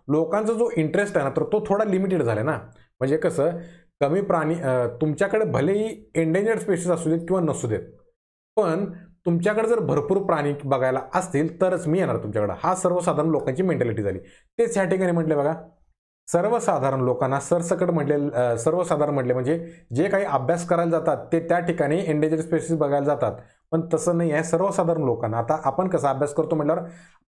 लोकांचा जो इंटरेस्ट आहे ना, तर तो थोडा लिमिटेड झाला ना. म्हणजे कसं, कमी प्राणी तुमच्याकडे भलेही एंडेंजर्ड स्पेसिस असू देत किंवा नसू देत, पण तुमच्याकडे जर भरपूर प्राणी बघायला असतील तरच मी येणार तुमच्याकडे. हा सर्वसाधारण लोकांची मेंटॅलिटी झाली. तेच ह्या ठिकाणी म्हटले बघा, सर्वसाधारण लोकांना सरसकट म्हटले, सर्वसाधारण म्हटले म्हणजे जे काही अभ्यास करायला जातात ते त्या ठिकाणी एंडेंजर्ड स्पेसिस बघायला जातात. पण तसं नाही आहे सर्वसाधारण लोकांना. आता आपण कसा अभ्यास करतो म्हटल्यावर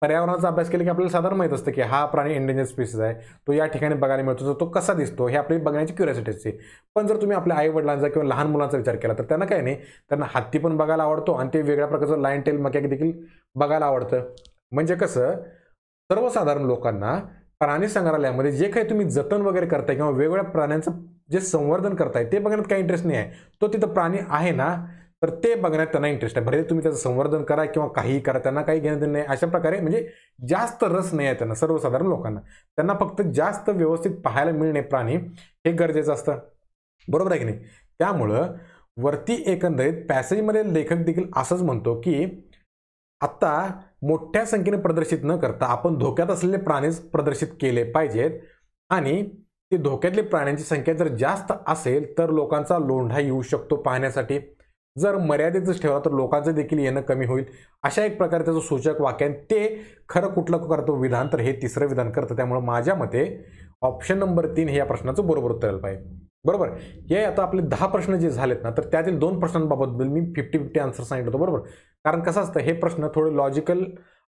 पर्यावरणाचा अभ्यास केला की आपल्याला साधारण माहीत असतं की हा प्राणी एंडेंजर्ड स्पेसिस आहे, तो या ठिकाणी बघायला मिळतो, तो कसा दिसतो, हे आपली बघण्याची क्युरिओसिटी असते. पण जर तुम्ही आपल्या आई वडिलांचा किंवा लहान मुलांचा विचार केला तर त्यांना काय नाही, त्यांना हत्ती पण बघायला आवडतो आणि ते वेगळ्या प्रकारचं लायन टेल मकॅक देखील बघायला आवडतं. म्हणजे कसं, सर्वसाधारण लोकांना प्राणी संग्रहालयामध्ये जे काही तुम्ही जतन वगैरे करताय किंवा वेगवेगळ्या प्राण्यांचं जे संवर्धन करताय ते बघण्यात काही इंटरेस्ट नाही आहे. तो तिथं प्राणी आहे ना, तर ते बघण्यात त्यांना इंटरेस्ट आहे. भले तुम्ही त्याचं संवर्धन करा किंवा काहीही करा, त्यांना काही घेणं देणं नाही. अशा प्रकारे म्हणजे जास्त रस नाही आहे त्यांना, सर्वसाधारण लोकांना. त्यांना फक्त जास्त व्यवस्थित पाहायला मिळणे प्राणी हे गरजेचं असतं. बरोबर आहे की नाही? त्यामुळं वरती एकंदरीत पॅसेजमध्ये लेखक देखील असंच म्हणतो की आता मोठ्या संख्येने प्रदर्शित न करता आपण धोक्यात असलेले प्राणीच प्रदर्शित केले पाहिजेत. आणि ते धोक्यातले प्राण्यांची संख्या जर जास्त असेल तर लोकांचा लोंढा येऊ शकतो पाहण्यासाठी. जर मर्यादितच ठेवला तर लोकांचं देखील येणं कमी होईल. अशा एक प्रकारे त्याचं सूचक वाक्य आहे. ते खरं कुठलं करतो विधान, तर हे तिसरं विधान करतं. त्यामुळे माझ्या मते ऑप्शन नंबर 3 हे या प्रश्नाचं बरोबर उत्तर आलं पाहिजे. बरोबर. हे आता आपले 10 प्रश्न जे झालेत ना, तर त्यातील 2 प्रश्नांबाबत मी 50-50 आन्सर सांगितलं होतं. बरोबर. कारण कसं असतं, हे प्रश्न थोडे लॉजिकल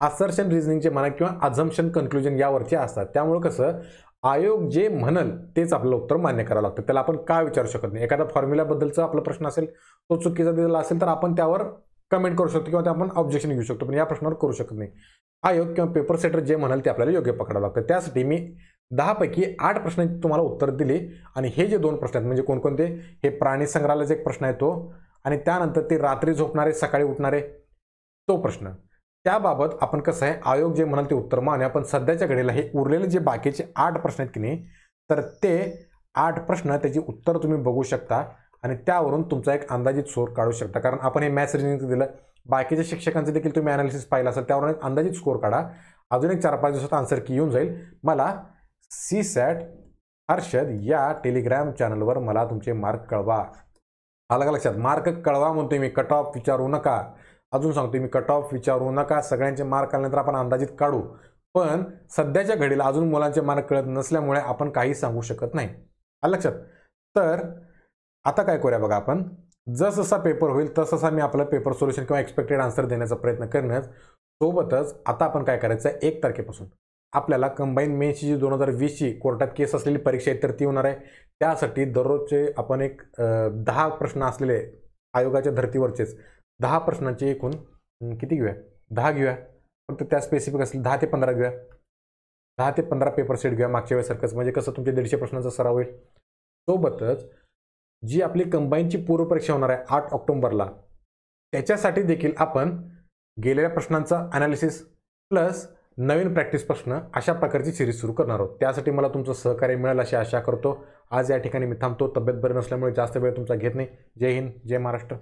असर्शन रिझनिंगचे म्हणा किंवा अझम्पशन कन्क्लुजन यावरचे असतात. त्यामुळे कसं, आयोग जे म्हणल तेच आपलं उत्तर मान्य करावं लागतं. त्याला आपण काय विचारू शकत नाही. एखादा फॉर्म्युलाबद्दलचा आपला प्रश्न असेल, तो चुकीचा दिलेला असेल तर आपण त्यावर कमेंट करू शकतो किंवा आपण ऑब्जेक्शन घेऊ शकतो. पण या प्रश्नावर करू शकत नाही. आयोग किंवा पेपर सेटर जे म्हणाल ते आपल्याला योग्य पकडावं लागतं. त्यासाठी मी 10 पैकी 8 प्रश्नांची तुम्हाला उत्तर दिली. आणि हे जे 2 प्रश्न आहेत म्हणजे कोणकोणते, हे प्राणी संग्रहालयाचा एक प्रश्न आहे तो, आणि त्यानंतर ते रात्री झोपणारे सकाळी उठणारे तो प्रश्न, त्याबाबत आपण कसं आहे, आयोग जे म्हणाल ते उत्तर मानूया. पण सध्याच्या घडीला हे उरलेले जे बाकीचे 8 प्रश्न आहेत की नाही, तर ते 8 प्रश्न त्याची उत्तर तुम्ही बघू शकता आणि त्यावरून तुमचा एक अंदाजित स्कोर काढू शकता. कारण आपण हे मॅथ्स रिजनिंग दिलं, बाकीच्या शिक्षकांचं देखील तुम्ही अनालिसिस पाहिलं असेल, त्यावरून एक अंदाजित स्कोर काढा. अजून एक 4-5 दिवसात आन्सर की येऊन जाईल. मला CSAT हर्षद या टेलिग्राम चॅनलवर मला तुमचे मार्क कळवा. आलं का लक्षात? मार्क कळवा म्हणतोय मी, कट ऑफ विचारू नका. अजून सांगतोय मी, कट ऑफ विचारू नका. सगळ्यांचे मार्क आल्यानंतर आपण अंदाजित काढू. पण सध्याच्या घडीला अजून मुलांचे मार्क कळत नसल्यामुळे आपण काही सांगू शकत नाही. आलं लक्षात? तर आता काय करूया बघा, आपण जसजसा पेपर होईल तससा मी आपलं पेपर सोल्युशन किंवा एक्सपेक्टेड आन्सर देण्याचा प्रयत्न करण्यास सोबतच आता आपण काय करायचं आहे 1 तारखेपासून आपल्याला कंबाईन मेन्सची जी 2020ची कोर्टात केस असलेली परीक्षा आहे तर ती होणार आहे. त्यासाठी दररोजचे आपण एक 10 प्रश्न असलेले आयोगाच्या धर्तीवरचेच 10 प्रश्नांचे एकूण किती घेऊया 10 घेऊया. फक्त त्या स्पेसिफिक असतील 10 ते 15 घेऊया. 10 ते 15 पेपर सेट घेऊया मागच्या वेळेसारखंच, म्हणजे कसं तुमचे 150 प्रश्नांचा सराव होईल. सोबतच जी आपली कंबाईनची पूर्वपरीक्षा होणार आहे 8 ऑक्टोबरला त्याच्यासाठी देखील आपण गेलेल्या प्रश्नांचा ॲनालिसिस प्लस नवीन प्रॅक्टिस प्रश्न अशा प्रकारची सिरीज सुरू करणार आहोत. त्यासाठी मला तुमचं सहकार्य मिळेल अशी आशा करतो. आज या ठिकाणी मी थांबतो. तब्येत बरी नसल्यामुळे जास्त वेळ तुमचा घेत नाही. जय हिंद, जय महाराष्ट्र.